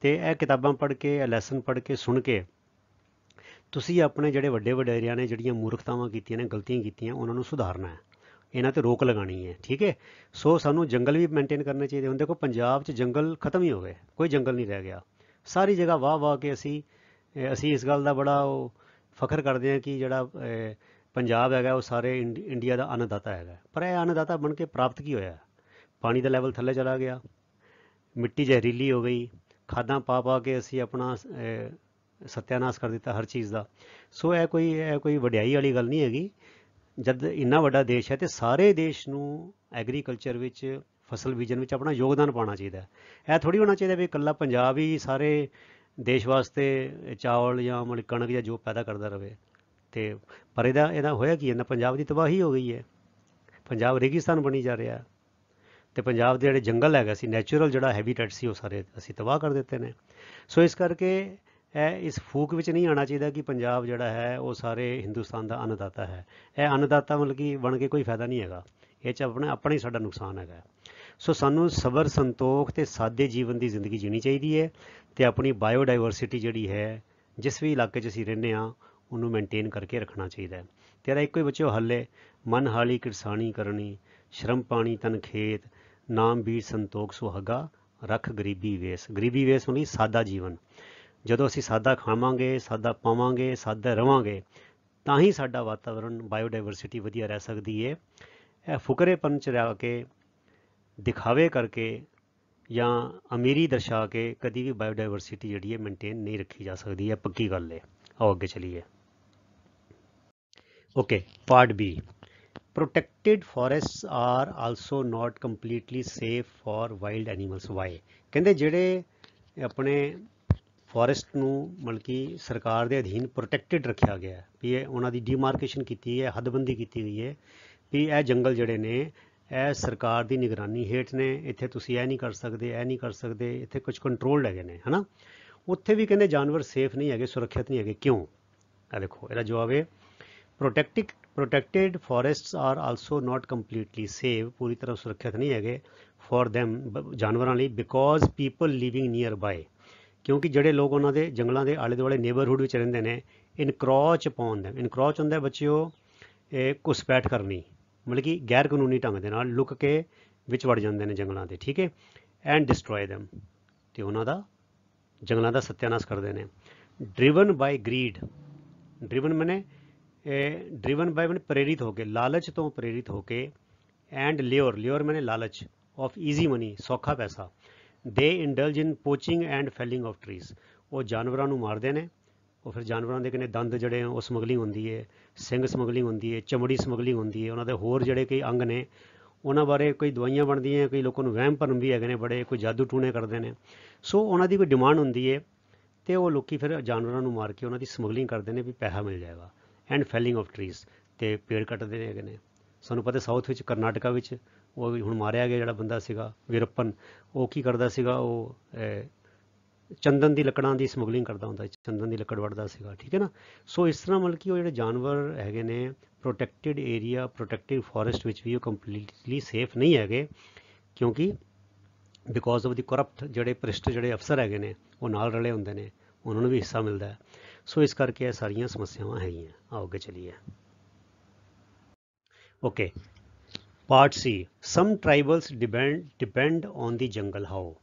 ਅਤੇ ਇਹ ਕਿਤਾਬਾਂ ਪੜ੍ਹ ਕੇ, ਇਹ ਲੈਸਨ ਪੜ੍ਹ ਕੇ, ਸੁਣ ਕੇ ਤੁਸੀਂ ਆਪਣੇ ਜਿਹੜੇ ਵੱਡੇ ਵਡੇਰਿਆਂ ਨੇ ਜਿਹੜੀਆਂ ਮੂਰਖਤਾਵਾਂ ਕੀਤੀਆਂ ਨੇ, ਗਲਤੀਆਂ ਕੀਤੀਆਂ, ਉਹਨਾਂ ਨੂੰ ਸੁਧਾਰਨਾ ਹੈ। ਇਹਨਾਂ ਤੇ ਰੋਕ ਲਗਾਣੀ ਹੈ। ਠੀਕ ਹੈ, ਸੋ ਸਾਨੂੰ ਜੰਗਲ ਵੀ ਮੇਨਟੇਨ ਕਰਨੇ ਚਾਹੀਦੇ। ਹੁਣ ਦੇਖੋ ਪੰਜਾਬ 'ਚ ਜੰਗਲ ਖਤਮ ਹੀ ਹੋ ਗਏ, ਕੋਈ ਜੰਗਲ ਨਹੀਂ ਰਹਿ ਗਿਆ। ਸਾਰੀ ਜਗ੍ਹਾ ਵਾਹ ਵਾਹ ਕੇ ਅਸੀਂ ਇਸ ਗੱਲ ਦਾ ਬੜਾ ਉਹ ਫਖਰ ਕਰਦੇ ਹਾਂ ਕਿ ਜਿਹੜਾ ਪੰਜਾਬ ਹੈਗਾ ਉਹ ਸਾਰੇ ਇੰਡੀਆ ਦਾ ਅੰਨਦਾਤਾ ਹੈਗਾ। ਪਰ ਇਹ ਅੰਨਦਾਤਾ ਬਣ ਕੇ ਪ੍ਰਾਪਤ ਕੀ ਹੋਇਆ? ਪਾਣੀ ਦਾ ਲੈਵਲ ਥੱਲੇ ਚਲਾ ਗਿਆ, ਮਿੱਟੀ ਜ਼ਹਿਰੀਲੀ ਹੋ ਗਈ, ਖਾਦਾਂ ਪਾ ਪਾ ਕੇ ਅਸੀਂ ਆਪਣਾ ਸੱਤਿਆਨਾਸ਼ ਕਰ ਦਿੱਤਾ ਹਰ ਚੀਜ਼ ਦਾ। ਸੋ ਇਹ ਕੋਈ ਵਡਿਆਈ ਵਾਲੀ ਗੱਲ ਨਹੀਂ ਹੈਗੀ। ਜਦ ਇੰਨਾ ਵੱਡਾ ਦੇਸ਼ ਹੈ ਤੇ ਸਾਰੇ ਦੇਸ਼ ਨੂੰ ਐਗਰੀਕਲਚਰ ਵਿੱਚ, ਫਸਲ ਬੀਜਣ ਵਿੱਚ ਆਪਣਾ ਯੋਗਦਾਨ ਪਾਉਣਾ ਚਾਹੀਦਾ। ਇਹ ਥੋੜ੍ਹੀ ਹੋਣਾ ਚਾਹੀਦਾ ਵੀ ਇਕੱਲਾ ਪੰਜਾਬ ਹੀ ਸਾਰੇ ਦੇਸ਼ ਵਾਸਤੇ ਚਾਵਲ ਜਾਂ ਮਤਲਬ ਕਣਕ ਜਾਂ ਜੋ ਪੈਦਾ ਕਰਦਾ ਰਹੇ। ਤੇ ਪਰ ਇਹਦਾ ਹੋਇਆ ਕੀ? ਇਹਨਾਂ ਪੰਜਾਬ ਦੀ ਤਬਾਹੀ ਹੋ ਗਈ ਹੈ। ਪੰਜਾਬ ਰੇਗਿਸਤਾਨ ਬਣੀ ਜਾ ਰਿਹਾ ਤੇ ਪੰਜਾਬ ਦੇ ਜਿਹੜੇ ਜੰਗਲ ਹੈਗਾ ਸੀ, ਨੈਚੁਰਲ ਜਿਹੜਾ ਹੈਬੀਟੇਟ ਸੀ, ਉਹ ਸਾਰੇ ਅਸੀਂ ਤਬਾਹ ਕਰ ਦਿੱਤੇ ਨੇ। ਸੋ ਇਸ ਕਰਕੇ ਇਹ ਇਸ ਫੂਕ ਵਿੱਚ ਨਹੀਂ ਆਉਣਾ ਚਾਹੀਦਾ ਕਿ ਪੰਜਾਬ ਜਿਹੜਾ ਹੈ ਉਹ ਸਾਰੇ ਹਿੰਦੁਸਤਾਨ ਦਾ ਅੰਨਦਾਤਾ ਹੈ। ਇਹ ਅੰਨਦਾਤਾ ਮਤਲਬ ਕਿ ਬਣ ਕੇ ਕੋਈ ਫਾਇਦਾ ਨਹੀਂ ਹੈਗਾ। ਇਹ 'ਚ ਆਪਣਾ ਹੀ ਸਾਡਾ ਨੁਕਸਾਨ ਹੈਗਾ। ਸੋ ਸਾਨੂੰ ਸਬਰ, ਸੰਤੋਖ ਤੇ ਸਾਦੇ ਜੀਵਨ ਦੀ ਜ਼ਿੰਦਗੀ ਜੀਣੀ ਚਾਹੀਦੀ ਹੈ ਤੇ ਆਪਣੀ ਬਾਇਓਡਾਇਵਰਸਿਟੀ ਜਿਹੜੀ ਹੈ, ਜਿਸ ਵੀ ਇਲਾਕੇ 'ਚ ਅਸੀਂ ਰਹਿੰਦੇ ਹਾਂ, ਉਹਨੂੰ ਮੇਨਟੇਨ ਕਰਕੇ ਰੱਖਣਾ ਚਾਹੀਦਾ ਹੈ। ਤੇ ਇਹਦਾ ਇੱਕੋ ਹੀ ਬੱਚਿਓ ਹੱਲ ਹੈ, ਮਨ ਹਾਲੀ ਕਿਰਸਾਨੀ ਕਰਨੀ, ਸ਼ਰਮ ਪਾਣੀ ਤਨ ਖੇਤ, ਨਾਮ ਬੀਜ ਸੰਤੋਖ ਸੁਹਾਗਾ, ਰੱਖ ਗਰੀਬੀ ਵੇਸ। ਗਰੀਬੀ ਵੇਸ ਹੋਣੀ ਸਾਦਾ ਜੀਵਨ। ਜਦੋਂ ਅਸੀਂ ਸਾਦਾ ਖਾਵਾਂਗੇ, ਸਾਦਾ ਪਾਵਾਂਗੇ, ਸਾਦਾ ਰਵਾਂਗੇ, ਤਾਂ ਹੀ ਸਾਡਾ ਵਾਤਾਵਰਣ, ਬਾਇਓਡਾਇਵਰਸਿਟੀ ਵਧੀਆ ਰਹਿ ਸਕਦੀ ਹੈ। ਇਹ ਫੁਕਰੇਪਨ 'ਚ ਰਹਿ ਕੇ, ਦਿਖਾਵੇ ਕਰਕੇ ਜਾਂ ਅਮੀਰੀ ਦਰਸ਼ਾ ਕੇ ਕਦੀ ਵੀ ਬਾਇਓਡਾਇਵਰਸਿਟੀ ਜਿਹੜੀ ਹੈ ਮੇਨਟੇਨ ਨਹੀਂ ਰੱਖੀ ਜਾ ਸਕਦੀ ਹੈ। ਪੱਕੀ ਗੱਲ ਹੈ। ਆਓ ਅੱਗੇ ਚਲੀਏ। Okay, part B. Protected forests are also not completely safe for wild animals. Why? ਕਹਿੰਦੇ ਜਿਹੜੇ ਆਪਣੇ ਫੋਰੈਸਟ ਨੂੰ ਮਤਲਬ ਕਿ ਸਰਕਾਰ ਦੇ ਅਧੀਨ ਪ੍ਰੋਟੈਕਟਿਡ ਰੱਖਿਆ ਗਿਆ ਵੀ ਇਹ ਉਹਨਾਂ ਦੀ ਡੀਮਾਰਕੇਸ਼ਨ ਕੀਤੀ ਹੈ, ਹੱਦਬੰਦੀ ਕੀਤੀ ਗਈ ਹੈ ਵੀ ਇਹ ਜੰਗਲ ਜਿਹੜੇ ਨੇ ਇਹ ਸਰਕਾਰ ਦੀ ਨਿਗਰਾਨੀ ਹੇਠ ਨੇ, ਇੱਥੇ ਤੁਸੀਂ ਇਹ ਨਹੀਂ ਕਰ ਸਕਦੇ, ਇਹ ਨਹੀਂ ਕਰ ਸਕਦੇ, ਇੱਥੇ ਕੁਝ ਕੰਟਰੋਲਡ ਹੈਗੇ ਨੇ, ਹੈ ਨਾ। ਉੱਥੇ ਵੀ ਕਹਿੰਦੇ ਜਾਨਵਰ ਸੇਫ ਨਹੀਂ ਹੈਗੇ, ਸੁਰੱਖਿਅਤ ਨਹੀਂ ਹੈਗੇ। ਕਿਉਂ? ਇਹ ਦੇਖੋ, ਇਹਦਾ ਜਵਾਬ ਹੈ protected forests are also not completely safe. ਪੂਰੀ ਤਰ੍ਹਾਂ ਸੁਰੱਖਿਅਤ ਨਹੀਂ ਹੈਗੇ ਫॉर them, ਜਾਨਵਰਾਂ ਲਈ, because people living near by. ਕਿਉਂਕਿ ਜਿਹੜੇ ਲੋਕ ਉਹਨਾਂ ਦੇ ਜੰਗਲਾਂ ਦੇ ਆਲੇ ਦੁਆਲੇ ਨੇਬਰਹੁੱਡ ਵਿੱਚ ਰਹਿੰਦੇ ਨੇ, ਇਨਕਰੋਚ ਅਪੌਨ them। ਇਨਕਰੋਚ ਹੁੰਦਾ ਬੱਚਿਓ ਇਹ ਘੁਸਪੈਠ ਕਰਨੀ, ਮਤਲਬ ਕਿ ਗੈਰ ਕਾਨੂੰਨੀ ਢੰਗ ਦੇ ਨਾਲ ਲੁੱਕ ਕੇ ਵਿੱਚ ਵੜ ਜਾਂਦੇ ਨੇ ਜੰਗਲਾਂ ਦੇ। ਠੀਕ ਹੈ, ਐਂਡ ਡਿਸਟਰੋਏ them, ਤੇ ਉਹਨਾਂ ਦਾ ਜੰਗਲਾਂ ਦਾ ਸੱਤਿਆਨਾਸ਼ ਕਰਦੇ ਨੇ। ਡਰਿਵਨ ਬਾਈ ਗਰੀਡ। ਡਰਿਵਨ ਬਾਈ ਮੈਨੇ ਪ੍ਰੇਰਿਤ ਹੋ ਕੇ, ਲਾਲਚ ਤੋਂ ਪ੍ਰੇਰਿਤ ਹੋ ਕੇ। ਐਂਡ ਲਿਓਰ ਮੈਨੇ ਲਾਲਚ, ਆਫ ਈਜ਼ੀ ਮਨੀ, ਸੌਖਾ ਪੈਸਾ। They indulge in poaching and felling of trees. ਉਹ ਜਾਨਵਰਾਂ ਨੂੰ ਮਾਰਦੇ ਨੇ, ਉਹ ਫਿਰ ਜਾਨਵਰਾਂ ਦੇ ਕਹਿੰਦੇ ਦੰਦ ਜਿਹੜੇ ਉਹ ਸਮਗਲਿੰਗ ਹੁੰਦੀ ਹੈ, ਸਿੰਘ ਸਮਗਲਿੰਗ ਹੁੰਦੀ ਹੈ, ਚਮੜੀ ਸਮਗਲਿੰਗ ਹੁੰਦੀ ਹੈ, ਉਹਨਾਂ ਦੇ ਹੋਰ ਜਿਹੜੇ ਕਈ ਅੰਗ ਨੇ ਉਹਨਾਂ ਬਾਰੇ ਕੋਈ ਦਵਾਈਆਂ ਬਣਦੀਆਂ, ਕਈ ਲੋਕਾਂ ਨੂੰ ਵਹਿਮ ਭਰਮ ਵੀ ਹੈਗੇ ਨੇ ਬੜੇ, ਕੋਈ ਜਾਦੂ ਟੂਣੇ ਕਰਦੇ ਨੇ। ਸੋ ਉਹਨਾਂ ਦੀ ਕੋਈ ਡਿਮਾਂਡ ਹੁੰਦੀ ਹੈ ਅਤੇ ਉਹ ਲੋਕ ਫਿਰ ਜਾਨਵਰਾਂ ਨੂੰ ਮਾਰ ਕੇ ਉਹਨਾਂ ਦੀ ਸਮਗਲਿੰਗ ਕਰਦੇ ਨੇ ਵੀ ਪੈਸਾ ਮਿਲ ਜਾਏਗਾ। ਐਂਡ ਫੈਲਿੰਗ ਆਫ ਟਰੀਜ਼, ਅਤੇ ਪੇੜ ਕੱਟਦੇ ਨੇ ਹੈਗੇ ਨੇ। ਸਾਨੂੰ ਪਤਾ ਸਾਊਥ ਵਿੱਚ, ਕਰਨਾਟਕਾ ਵਿੱਚ ਉਹ ਹੁਣ ਮਾਰਿਆ ਗਿਆ ਜਿਹੜਾ ਬੰਦਾ ਸੀਗਾ ਵੀਰੱਪਨ, ਉਹ ਕੀ ਕਰਦਾ ਸੀਗਾ, ਉਹ ਚੰਦਨ ਦੀ ਲੱਕੜਾਂ ਦੀ ਸਮਗਲਿੰਗ ਕਰਦਾ ਹੁੰਦਾ, ਚੰਦਨ ਦੀ ਲੱਕੜ ਵੱਢਦਾ ਸੀਗਾ। ਠੀਕ ਹੈ ਨਾ। ਸੋ ਇਸ ਤਰ੍ਹਾਂ ਮਤਲਬ ਕਿ ਉਹ ਜਿਹੜੇ ਜਾਨਵਰ ਹੈਗੇ ਨੇ ਪ੍ਰੋਟੈਕਟਿਡ ਏਰੀਆ, ਪ੍ਰੋਟੈਕਟਿਡ ਫੋਰੈਸਟ ਵਿੱਚ ਵੀ ਉਹ ਕੰਪਲੀਟਲੀ ਸੇਫ ਨਹੀਂ ਹੈਗੇ, ਕਿਉਂਕਿ ਬਿਕੋਜ਼ ਆਫ ਦੀ ਕਰਪਟ, ਜਿਹੜੇ ਭ੍ਰਿਸ਼ਟ ਜਿਹੜੇ ਅਫਸਰ ਹੈਗੇ ਨੇ ਉਹ ਨਾਲ ਰਲੇ ਹੁੰਦੇ ਨੇ, ਉਹਨਾਂ ਨੂੰ ਵੀ ਹਿੱਸਾ ਮਿਲਦਾ ਹੈ। ਸੋ ਇਸ ਕਰਕੇ ਇਹ ਸਾਰੀਆਂ ਸਮੱਸਿਆਵਾਂ ਹੈਗੀਆਂ। ਆਓ ਅੱਗੇ ਚਲੀਏ। Okay, part C. Some tribals depend on the jungle. How?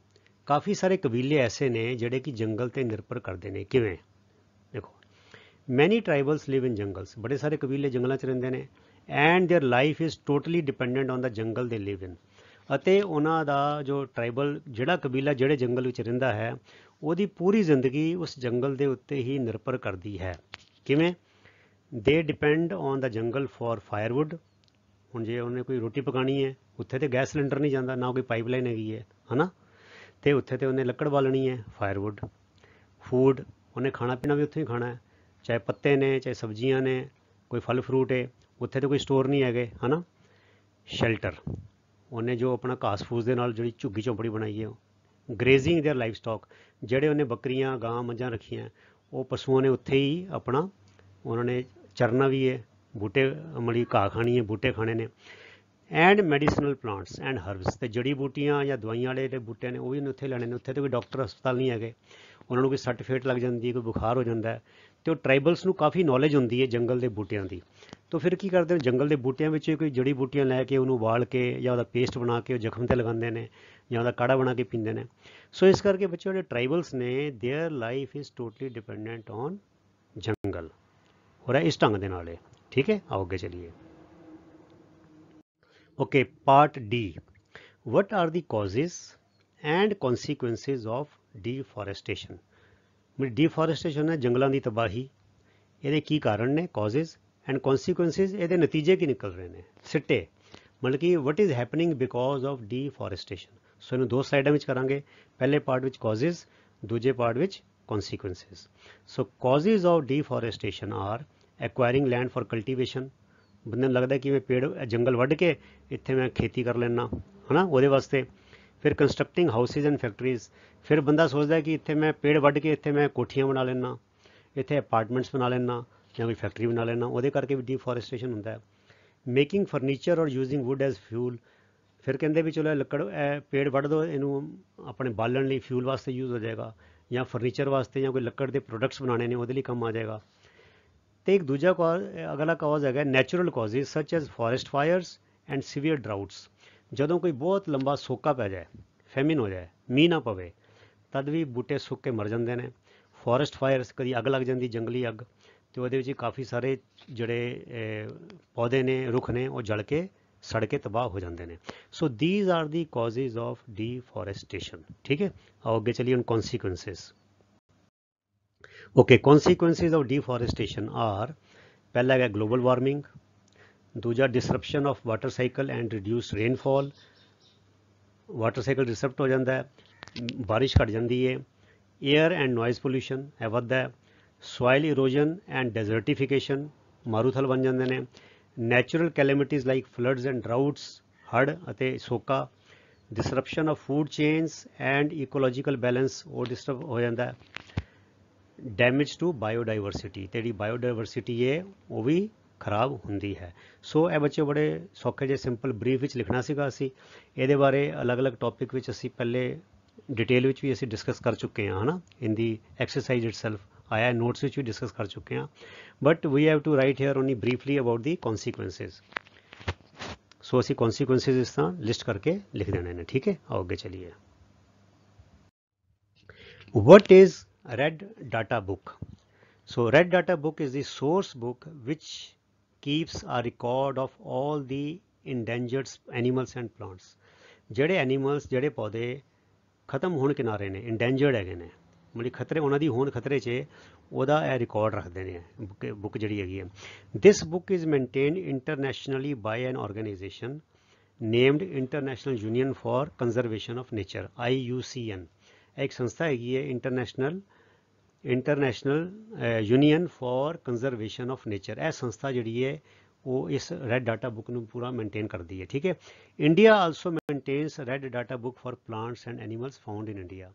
ਕਾਫੀ ਸਾਰੇ ਕਬੀਲੇ ਐਸੇ ਨੇ ਜਿਹੜੇ ਕਿ ਜੰਗਲ 'ਤੇ ਨਿਰਭਰ ਕਰਦੇ ਨੇ। ਕਿਵੇਂ? ਦੇਖੋ, ਮੈਨੀ ਟਰਾਈਬਲਸ ਲਿਵ ਇਨ ਜੰਗਲਸ। ਬੜੇ ਸਾਰੇ ਕਬੀਲੇ ਜੰਗਲਾਂ 'ਚ ਰਹਿੰਦੇ ਨੇ। And there life is totally dependent on the ਜੰਗਲ ਦੇ ਲਿਵ ਇਨ। ਅਤੇ ਉਹਨਾਂ ਦਾ ਜੋ ਟਰਾਈਬਲ ਜਿਹੜਾ ਕਬੀਲਾ ਜਿਹੜੇ ਜੰਗਲ ਵਿੱਚ ਰਹਿੰਦਾ ਹੈ, ਉਹਦੀ ਪੂਰੀ ਜ਼ਿੰਦਗੀ ਉਸ ਜੰਗਲ ਦੇ ਉੱਤੇ ਹੀ ਨਿਰਭਰ ਕਰਦੀ ਹੈ। ਕਿਵੇਂ? ਦੇ ਡਿਪੈਂਡ ਔਨ ਦਾ ਜੰਗਲ ਫॉर ਫਾਇਰਵੁੱਡ। ਹੁਣ ਜੇ ਉਹਨੇ ਕੋਈ ਰੋਟੀ ਪਕਾਉਣੀ ਹੈ, ਉੱਥੇ ਤਾਂ ਗੈਸ ਸਿਲੰਡਰ ਨਹੀਂ ਜਾਂਦਾ, ਨਾ ਕੋਈ ਪਾਈਪਲਾਈਨ ਹੈਗੀ ਹੈ ਨਾ, ਅਤੇ ਉੱਥੇ ਤਾਂ ਉਹਨੇ ਲੱਕੜ ਬਾਲਣੀ ਹੈ, ਫਾਇਰਵੁੱਡ। ਫੂਡ, ਉਹਨੇ ਖਾਣਾ ਪੀਣਾ ਵੀ ਉੱਥੇ ਹੀ ਖਾਣਾ ਹੈ, ਚਾਹੇ ਪੱਤੇ ਨੇ, ਚਾਹੇ ਸਬਜ਼ੀਆਂ ਨੇ, ਕੋਈ ਫਲ ਫਰੂਟ ਹੈ, ਉੱਥੇ ਤਾਂ ਕੋਈ ਸਟੋਰ ਨਹੀਂ ਹੈਗੇ, ਹੈ ਨਾ। ਸ਼ੈਲਟਰ, ਉਹਨੇ ਜੋ ਆਪਣਾ ਘਾਸ ਫੂਸ ਦੇ ਨਾਲ ਜਿਹੜੀ ਝੁੱਗੀ ਝੌਂਪੜੀ ਬਣਾਈ ਹੈ। ਗ੍ਰੇਜ਼ਿੰਗ ਦੇਅਰ ਲਾਈਫ ਸਟਾਕ, ਜਿਹੜੇ ਉਹਨੇ ਬੱਕਰੀਆਂ, ਗਾਂ, ਮੱਝਾਂ ਰੱਖੀਆਂ, ਉਹ ਪਸ਼ੂਆਂ ਨੇ ਉੱਥੇ ਹੀ ਆਪਣਾ ਉਹਨਾਂ ਨੇ ਚਰਨਾ ਵੀ ਹੈ, ਬੂਟੇ ਮਲੀ ਘਾਹ ਖਾਣੀ ਹੈ, ਬੂਟੇ ਖਾਣੇ ਨੇ। And medicinal plants and herbs, ਅਤੇ ਜੜੀ ਬੂਟੀਆਂ ਜਾਂ ਦਵਾਈਆਂ ਵਾਲੇ ਜਿਹੜੇ ਬੂਟੇ ਨੇ ਉਹ ਵੀ ਉੱਥੇ ਲੈਣੇ ਨੇ। ਉੱਥੇ ਤਾਂ ਕੋਈ ਡਾਕਟਰ ਹਸਪਤਾਲ ਨਹੀਂ ਹੈਗੇ, ਉਹਨਾਂ ਨੂੰ ਕੋਈ ਸੱਟ ਫੇਟ ਲੱਗ ਜਾਂਦੀ, ਕੋਈ ਬੁਖਾਰ ਹੋ ਜਾਂਦਾ ਹੈ ਤੇ ਉਹ ਟ੍ਰਾਈਬਲਸ ਨੂੰ ਕਾਫੀ ਨੌਲੇਜ ਹੁੰਦੀ ਹੈ ਜੰਗਲ ਦੇ ਬੂਟਿਆਂ ਦੀ। तो फिर की करते हैं जंगल के बूटियां ਵਿੱਚ कोई जड़ी बूटियां लैके ਉਹਨੂੰ ਉਬਾਲ ਕੇ ਜਾਂ ਉਹਦਾ ਪੇਸਟ ਬਣਾ ਕੇ ਉਹ ਜ਼ਖਮ ਤੇ ਲਗਾਉਂਦੇ ਨੇ ਜਾਂ ਉਹਦਾ ਕਾੜਾ ਬਣਾ ਕੇ ਪੀਂਦੇ ਨੇ। ਸੋ ਇਸ ਕਰਕੇ ਬੱਚੇ ਜਿਹੜੇ ਟ੍ਰਾਈਬਲਸ ਨੇ their life is totally dependent on ਜੰਗਲ। ਹੋ ਰਿਹਾ ਇਸ ਢੰਗ ਦੇ ਨਾਲ ਹੈ। ਠੀਕ ਹੈ, ਆਓ ਅੱਗੇ ਚਲੀਏ। Okay, part D, what are the causes and consequences of deforestation. Deforestation है जंगलों की तबाही, ਇਹਦੇ ਕੀ ਕਾਰਨ ਨੇ कॉजेज एंड कॉन्सीक्वेंसिस, ਇਹਦੇ ਨਤੀਜੇ ਕੀ ਨਿਕਲ ਰਹੇ ਨੇ, ਸਿੱਟੇ, ਮਤਲਬ ਕਿ what is happening because of deforestation. So ਇਹਨੂੰ ਦੋ ਸਲਾਈਡਾਂ ਵਿੱਚ ਕਰਾਂਗੇ, ਪਹਿਲੇ ਪਾਰਟ ਵਿੱਚ ਕੌਜ਼ਿਜ਼, ਦੂਜੇ ਪਾਰਟ ਵਿੱਚ consequences. So causes of deforestation are acquiring land for cultivation, ਬੰਦੇ ਨੂੰ ਲੱਗਦਾ ਕਿ ਮੈਂ ਪੇੜ ਜੰਗਲ ਵੱਢ ਕੇ ਇੱਥੇ ਮੈਂ ਖੇਤੀ ਕਰ ਲੈਣਾ ਹੈ ਨਾ, ਉਹਦੇ ਵਾਸਤੇ। ਫਿਰ ਕੰਸਟਰਕਟਿੰਗ ਹਾਊਸਿਜ਼ ਐਂਡ ਫੈਕਟਰੀਜ਼, ਫਿਰ ਬੰਦਾ ਸੋਚਦਾ ਕਿ ਇੱਥੇ ਮੈਂ ਪੇੜ ਵੱਢ ਕੇ ਇੱਥੇ ਮੈਂ ਕੋਠੀਆਂ ਬਣਾ ਲੈਣਾ, ਇੱਥੇ ਅਪਾਰਟਮੈਂਟਸ ਬਣਾ ਲੈਣਾ ਜਾਂ ਕੋਈ ਫੈਕਟਰੀ ਬਣਾ ਲੈਣਾ, ਉਹਦੇ ਕਰਕੇ ਵੀ ਡੀਫੋਰੈਸਟੇਸ਼ਨ ਹੁੰਦਾ ਹੈ। ਮੇਕਿੰਗ ਫਰਨੀਚਰ ਔਰ ਯੂਜ਼ਿੰਗ ਵੁੱਡ ਐਜ਼ ਫਿਊਲ, ਫਿਰ ਕਹਿੰਦੇ ਵੀ ਚਲੋ ਲੱਕੜ ਪੇੜ ਵੱਢ ਦਿਓ, ਇਹਨੂੰ ਆਪਣੇ ਬਾਲਣ ਲਈ ਫਿਊਲ ਵਾਸਤੇ ਯੂਜ਼ ਹੋ ਜਾਏਗਾ, ਜਾਂ ਫਰਨੀਚਰ ਵਾਸਤੇ ਜਾਂ ਕੋਈ ਲੱਕੜ ਦੇ ਪ੍ਰੋਡਕਟਸ ਬਣਾਉਣੇ ਨੇ ਉਹਦੇ ਲਈ ਕੰਮ ਆ ਜਾਏਗਾ। ਤੇ ਇੱਕ ਦੂਜਾ ਅਗਲਾ ਕਾਜ਼ ਹੈਗਾ natural causes such as forest fires and severe droughts. ਜਦੋਂ ਕੋਈ ਬਹੁਤ ਲੰਬਾ ਸੋਕਾ ਪੈ ਜਾਏ, ਫੈਮਿਨ ਹੋ ਜਾਏ, ਮੀਂਹ ਨਾ ਪਵੇ, ਤਦ ਵੀ ਬੂਟੇ ਸੁੱਕ ਕੇ ਮਰ ਜਾਂਦੇ ਨੇ। ਫੋਰੈਸਟ ਫਾਇਰਸ, ਕਦੀ ਅੱਗ ਲੱਗ ਜਾਂਦੀ ਜੰਗਲੀ ਅੱਗ, ਤੇ ਉਹਦੇ ਵਿੱਚ ਕਾਫੀ ਸਾਰੇ ਜਿਹੜੇ ਪੌਦੇ ਨੇ, ਰੁੱਖ ਨੇ, ਉਹ ਜਲ ਕੇ ਸੜ ਕੇ ਤਬਾਹ ਹੋ ਜਾਂਦੇ ਨੇ। So these are the causes of deforestation. ਠੀਕ ਹੈ, ਆਓ ਅੱਗੇ ਚਲੀਏ ਹੁਣ consequences. Okay, consequences of deforestation are, ਪਹਿਲਾ ਹੈਗਾ ਗਲੋਬਲ ਵਾਰਮਿੰਗ, ਦੂਜਾ disruption of water cycle and reduced rainfall, water cycle disrupt ਹੋ ਜਾਂਦਾ ਹੈ, ਬਾਰਿਸ਼ ਘਟ ਜਾਂਦੀ ਹੈ। ਏਅਰ ਐਂਡ ਨੋਇਜ਼ ਪੋਲਿਊਸ਼ਨ ਹੈ ਵੱਧਦਾ ਹੈ। ਸੋਇਲ ਇਰੋਜਨ ਐਂਡ ਡੈਜ਼ਰਟੀਫਿਕੇਸ਼ਨ, ਮਾਰੂਥਲ ਬਣ ਜਾਂਦੇ ਨੇ। Natural calamities like floods and droughts, ਹੜ੍ਹ ਅਤੇ ਸੋਕਾ। Disruption of food chains and ecological balance, ਉਹ ਡਿਸਟਰਬ ਹੋ ਜਾਂਦਾ। ਡੈਮੇਜ ਟੂ ਬਾਇਓਡਾਈਵਰਸਿਟੀ, ਤੇ ਜਿਹੜੀ ਬਾਇਓਡਾਈਵਰਸਿਟੀ ਹੈ ਉਹ ਵੀ ਖਰਾਬ ਹੁੰਦੀ ਹੈ। ਸੋ ਇਹ ਬੱਚੇ ਬੜੇ ਸੌਖੇ ਜਿਹੇ ਸਿੰਪਲ ਬਰੀਫ ਵਿੱਚ ਲਿਖਣਾ ਸੀਗਾ ਅਸੀਂ। ਇਹਦੇ ਬਾਰੇ ਅਲੱਗ-ਅਲੱਗ ਟੌਪਿਕ ਵਿੱਚ ਅਸੀਂ ਪਹਿਲੇ ਡਿਟੇਲ ਵਿੱਚ ਵੀ ਅਸੀਂ ਡਿਸਕਸ ਕਰ ਚੁੱਕੇ ਹਾਂ, ਹੈ ਨਾ, ਇਨ ਦੀ ਐਕਸਰਸਾਈਜ਼ ਇਟਸੈਲਫ ਆਇਆ, ਨੋਟਸ ਵਿੱਚ ਵੀ ਡਿਸਕਸ ਕਰ ਚੁੱਕੇ ਹਾਂ। But we have to write here only briefly about the consequences. So ਅਸੀਂ ਕੌਨਸੀਕੁਐਂਸਿਸ ਇਸ ਤਰ੍ਹਾਂ ਲਿਸਟ ਕਰਕੇ ਲਿਖ ਦੇਣੇ ਨੇ। ਠੀਕ ਹੈ, ਆਓ ਅੱਗੇ ਚਲੀਏ। What is red data book. So red data book is the source book which keeps ਆ record of all the ਇੰਡੇਂਜਰਡ animals and plants. ਜਿਹੜੇ ਐਨੀਮਲਸ, ਜਿਹੜੇ ਪੌਦੇ ਖਤਮ ਹੋਣ ਕਿਨਾਰੇ ਨੇ, ਇੰਡੇਂਜਰਡ ਹੈਗੇ ਨੇ, ਮਤਲਬ ਖਤਰੇ, ਉਹਨਾਂ ਦੀ ਹੋਣ ਖਤਰੇ 'ਚ, ਉਹਦਾ ਇਹ ਰਿਕਾਰਡ ਰੱਖਦੇ ਨੇ ਬੁੱਕ ਜਿਹੜੀ ਹੈਗੀ ਹੈ। This book is maintained internationally by an organization named International Union for Conservation of Nature, IUCN। ਇੱਕ ਸੰਸਥਾ ਹੈਗੀ ਹੈ International Union for Conservation of Nature. ਇਹ ਸੰਸਥਾ ਜਿਹੜੀ ਹੈ ਉਹ ਇਸ ਰੈੱਡ ਡਾਟਾ ਬੁੱਕ ਨੂੰ ਪੂਰਾ ਮੇਨਟੇਨ ਕਰਦੀ ਹੈ। ਠੀਕ ਹੈ, India also maintains red data book for plants and animals found in India.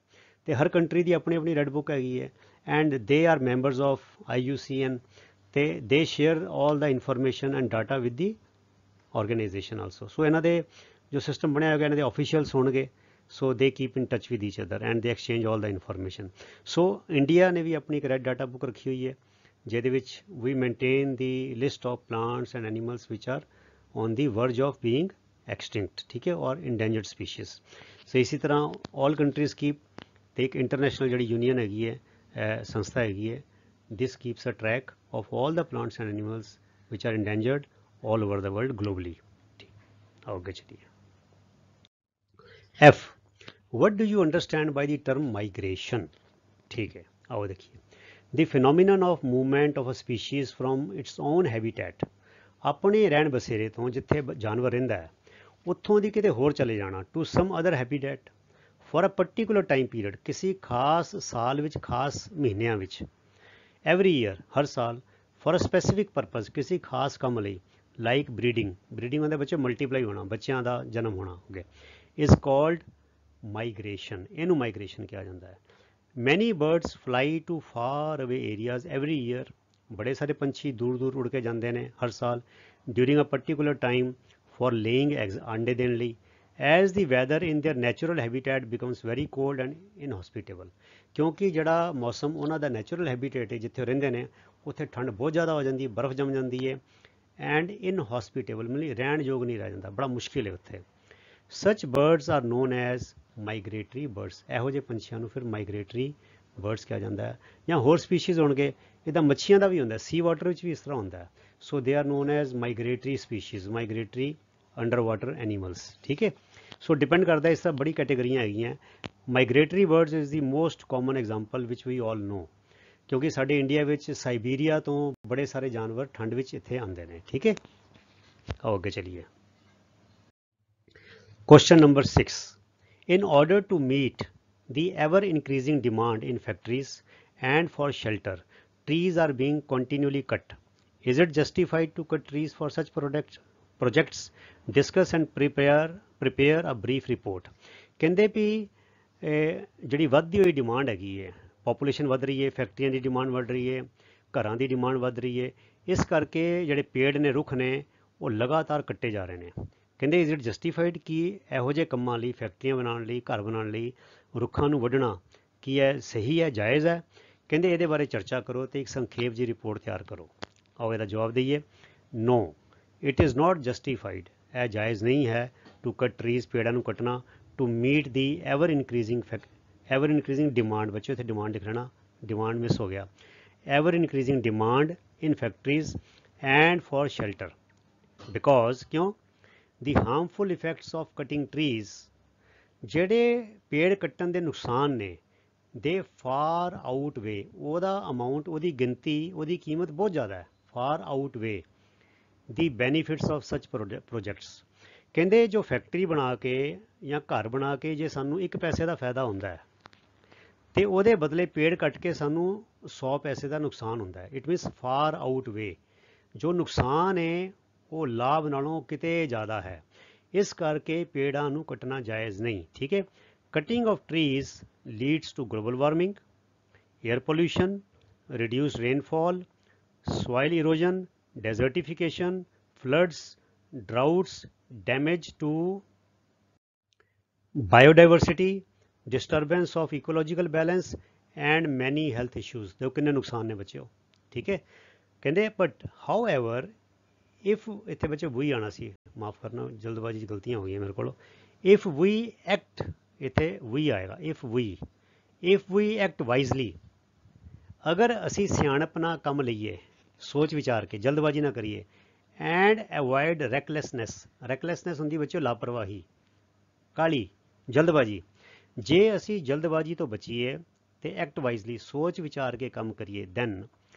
ਤੇ ਹਰ ਕੰਟਰੀ ਦੀ ਆਪਣੀ ਆਪਣੀ ਰੈੱਡ ਬੁੱਕ ਹੈਗੀ ਹੈ, and they are members of IUCN, ਤੇ they share all the information and data with the organization also. So ਇਹਨਾਂ ਦੇ ਜੋ ਸਿਸਟਮ ਬਣਿਆ ਹੋਇਆ, ਇਹਨਾਂ ਦੇ ਆਫੀਸ਼ੀਅਲਸ ਹੋਣਗੇ। ਸੋ ਦੇ keep in touch with each other and ਦੇ exchange all the information. So India ਨੇ ਵੀ ਆਪਣੀ ਇੱਕ ਰੈੱਡ ਡਾਟਾ ਬੁੱਕ ਰੱਖੀ ਹੋਈ ਹੈ, ਜਿਹਦੇ ਵਿੱਚ we maintain the list of plants and animals which are on the verge of being extinct. ਠੀਕ ਹੈ, ਔਰ ਇੰਡੇਂਜਰਡ ਸਪੀਸ਼ੀਜ਼। ਸੋ ਇਸੇ ਤਰ੍ਹਾਂ ਆਲ ਕੰਟਰੀਜ਼ ਕੀਪ, ਤੇ ਇੱਕ ਇੰਟਰਨੈਸ਼ਨਲ ਜਿਹੜੀ ਯੂਨੀਅਨ ਹੈਗੀ ਹੈ, ਸੰਸਥਾ ਹੈਗੀ ਹੈ, this keeps a track of all the plants and animals which are endangered all over the world globally. ਆਓ ਅੱਗੇ ਚਲੀਏ। F, what do you understand by the term migration? ठीक है, आओ देखिए। The phenomenon of movement of a species from its own habitat, ਆਪਣੇ ਰਹਿਣ ਬਸੇਰੇ ਤੋਂ, ਜਿੱਥੇ ਜਾਨਵਰ ਰਹਿੰਦਾ ਹੈ, ਉੱਥੋਂ ਦੀ ਕਿਤੇ ਹੋਰ ਚਲੇ ਜਾਣਾ, to some other habitat for a particular time period, ਕਿਸੇ ਖਾਸ ਸਾਲ ਵਿੱਚ, ਖਾਸ ਮਹੀਨਿਆਂ ਵਿੱਚ, every year, ਹਰ ਸਾਲ, for a specific purpose, ਕਿਸੇ ਖਾਸ ਕੰਮ ਲਈ, like breeding, breeding ਹੁੰਦਾ ਬੱਚੇ ਮਲਟੀਪਲਾਈ ਹੋਣਾ, ਬੱਚਿਆਂ ਦਾ ਜਨਮ ਹੋਣਾ ਹੋ ਗਿਆ, is called migration। ਇਹਨੂੰ ਮਾਈਗ੍ਰੇਸ਼ਨ ਕਿਹਾ ਜਾਂਦਾ ਹੈ। Many birds fly to far away areas every year, ਬੜੇ ਸਾਰੇ ਪੰਛੀ ਦੂਰ ਦੂਰ ਉੜ ਕੇ ਜਾਂਦੇ ਨੇ ਹਰ ਸਾਲ, during a particular time for laying eggs, ਆਂਡੇ ਦੇਣ ਲਈ। As the weather in their natural habitat becomes very cold and inhospitable. ਕਿਉਂਕਿ ਜਿਹੜਾ ਮੌਸਮ ਉਹਨਾਂ ਦਾ ਨੈਚੁਰਲ ਹੈਬੀਟੇਟ ਹੈ, ਜਿੱਥੇ ਉਹ ਰਹਿੰਦੇ ਨੇ, ਉੱਥੇ ਠੰਡ ਬਹੁਤ ਜ਼ਿਆਦਾ ਹੋ ਜਾਂਦੀ ਹੈ, ਬਰਫ਼ ਜੰਮ ਜਾਂਦੀ ਹੈ, ਐਂਡ ਇਨਹੋਸਪੀਟੇਬਲ ਮਤਲਬ ਰਹਿਣ ਯੋਗ ਨਹੀਂ ਰਹਿ ਜਾਂਦਾ, ਬੜਾ ਮੁਸ਼ਕਿਲ ਹੈ ਉੱਥੇ। Such birds are known as migratory birds. ਇਹੋ ਜਿਹੇ ਪੰਛੀਆਂ ਨੂੰ ਫਿਰ ਮਾਈਗ੍ਰੇਟਰੀ ਬਰਡਸ ਕਿਹਾ ਜਾਂਦਾ ਹੈ। ਜਾਂ ਹੋਰ ਸਪੀਸ਼ੀਜ਼ ਹੋਣਗੇ, ਇੱਦਾਂ ਮੱਛੀਆਂ ਦਾ ਵੀ ਹੁੰਦਾ, ਸੀ ਵਾਟਰ ਵਿੱਚ ਵੀ ਇਸ ਤਰ੍ਹਾਂ ਹੁੰਦਾ ਹੈ। So they are known as migratory species, migratory under water animals. ਠੀਕ ਹੈ, ਸੋ ਡਿਪੈਂਡ ਕਰਦਾ, ਇਸ ਤਰ੍ਹਾਂ ਬੜੀ ਕੈਟੇਗਰੀਆਂ ਹੈਗੀਆਂ। Migratory birds is the most common example which we all know, ਕਿਉਂਕਿ ਸਾਡੇ ਇੰਡੀਆ ਵਿੱਚ ਸਾਈਬੀਰੀਆ ਤੋਂ ਬੜੇ ਸਾਰੇ ਜਾਨਵਰ ਠੰਡ ਵਿੱਚ ਇੱਥੇ ਆਉਂਦੇ ਨੇ। ਠੀਕ ਹੈ, ਆਓ ਅੱਗੇ ਚਲੀਏ। Question number 6. In order to meet the ever increasing demand in factories and for shelter, trees are being continually cut. Is it justified to cut trees for such projects? Discuss and prepare a brief report. ਕਹਿੰਦੇ ਵੀ ਜਿਹੜੀ ਵੱਧਦੀ ਹੋਈ demand ਹੈਗੀ ਹੈ, population ਵੱਧ ਰਹੀ ਹੈ, ਫੈਕਟਰੀਆਂ ਦੀ ਡਿਮਾਂਡ ਵੱਧ ਰਹੀ ਹੈ, ਘਰਾਂ ਦੀ ਡਿਮਾਂਡ ਵੱਧ ਰਹੀ ਹੈ, ਇਸ ਕਰਕੇ ਜਿਹੜੇ ਪੇੜ ਨੇ, ਰੁੱਖ ਨੇ, ਉਹ ਲਗਾਤਾਰ ਕੱਟੇ ਜਾ ਰਹੇ ਨੇ। ਕਹਿੰਦੇ ਇਜ਼ ਇਟ ਜਸਟੀਫਾਈਡ ਕਿ ਇਹੋ ਜਿਹੇ ਕੰਮਾਂ ਲਈ, ਫੈਕਟਰੀਆਂ ਬਣਾਉਣ ਲਈ, ਘਰ ਬਣਾਉਣ ਲਈ ਰੁੱਖਾਂ ਨੂੰ ਵੱਢਣਾ ਕੀ ਹੈ, ਸਹੀ ਹੈ, ਜਾਇਜ਼ ਹੈ? ਕਹਿੰਦੇ ਇਹਦੇ ਬਾਰੇ ਚਰਚਾ ਕਰੋ ਅਤੇ ਇੱਕ ਸੰਖੇਪ ਜਿਹੀ ਰਿਪੋਰਟ ਤਿਆਰ ਕਰੋ। ਆਓ ਇਹਦਾ ਜਵਾਬ ਦਈਏ। ਨੋ, ਇਟ ਇਜ਼ ਨਾਟ ਜਸਟੀਫਾਈਡ। ਇਹ ਜਾਇਜ਼ ਨਹੀਂ ਹੈ ਟੂ ਕੱਟ ਟਰੀਜ਼, ਪੇੜਾਂ ਨੂੰ ਕੱਟਣਾ, to meet the ever increasing demand. ਬੱਚੇ ਉੱਥੇ ਡਿਮਾਂਡ ਲਿਖ ਲੈਣਾ, ਡਿਮਾਂਡ ਮਿਸ ਹੋ ਗਿਆ। Ever increasing demand in factories and for shelter, because ਕਿਉਂ the harmful effects of cutting trees, ਜਿਹੜੇ ਪੇੜ ਕੱਟਣ ਦੇ ਨੁਕਸਾਨ ਨੇ, ਦੇ ਫਾਰ ਆਊਟ ਵੇ, ਉਹਦਾ ਅਮਾਊਂਟ, ਉਹਦੀ ਗਿਣਤੀ, ਉਹਦੀ ਕੀਮਤ ਬਹੁਤ ਜ਼ਿਆਦਾ ਹੈ। For out way the benefits of ਸੱਚ ਪ੍ਰੋਜੈਕਟਸ। ਕਹਿੰਦੇ ਜੋ ਫੈਕਟਰੀ ਬਣਾ ਕੇ ਜਾਂ ਘਰ ਬਣਾ ਕੇ ਜੇ ਸਾਨੂੰ 1 ਪੈਸੇ ਦਾ ਫਾਇਦਾ ਹੁੰਦਾ ਹੈ, ਅਤੇ ਉਹਦੇ ਬਦਲੇ ਪੇੜ ਕੱਟ ਕੇ ਸਾਨੂੰ 100 ਪੈਸੇ ਦਾ ਨੁਕਸਾਨ ਹੁੰਦਾ ਹੈ। ਇਟ ਮੀਨਸ ਫਾਰ ਆਊਟ ਵੇ, ਜੋ ਨੁਕਸਾਨ ਹੈ ਉਹ ਲਾਭ ਨਾਲੋਂ ਕਿਤੇ ਜ਼ਿਆਦਾ ਹੈ। ਇਸ ਕਰਕੇ ਪੇੜਾਂ ਨੂੰ ਕੱਟਣਾ ਜਾਇਜ਼ ਨਹੀਂ। ਠੀਕ ਹੈ, cutting of trees leads to global warming, air pollution, reduced rainfall, soil erosion, desertification, floods, droughts, damage to biodiversity, disturbance of ecological balance and many health issues। ਦੇਖੋ ਕਿੰਨੇ ਨੁਕਸਾਨ ਨੇ ਬੱਚਿਓ। ਠੀਕ ਹੈ, ਕਹਿੰਦੇ ਬਟ ਹਾਊਐਵਰ ਇਫ, ਇੱਥੇ ਬੱਚੇ ਵੀ ਆਉਣਾ ਸੀ, ਮਾਫ ਕਰਨਾ, ਜਲਦਬਾਜ਼ੀ 'ਚ ਗਲਤੀਆਂ ਹੋ ਗਈਆਂ ਮੇਰੇ ਕੋਲੋਂ। ਇਫ ਵੀ ਐਕਟ, ਇੱਥੇ ਵੀ ਆਏਗਾ। ਇਫ ਵੀ ਐਕਟ ਵਾਈਜ਼ਲੀ, ਅਗਰ ਅਸੀਂ ਸਿਆਣਪ ਨਾਲ ਕੰਮ ਲਈਏ, ਸੋਚ ਵਿਚਾਰ ਕੇ, ਜਲਦਬਾਜ਼ੀ ਨਾ ਕਰੀਏ, ਐਂਡ ਅਵੋਇਡ ਰੈਕਲੈਸਨੈਸ ਹੁੰਦੀ ਬੱਚਿਓ ਲਾਪਰਵਾਹੀ, ਕਾਲੀ, ਜਲਦਬਾਜ਼ੀ। ਜੇ ਅਸੀਂ ਜਲਦਬਾਜ਼ੀ ਤੋਂ ਬਚੀਏ ਅਤੇ ਐਕਟ ਵਾਈਜ਼ਲੀ, ਸੋਚ ਵਿਚਾਰ ਕੇ ਕੰਮ ਕਰੀਏ, then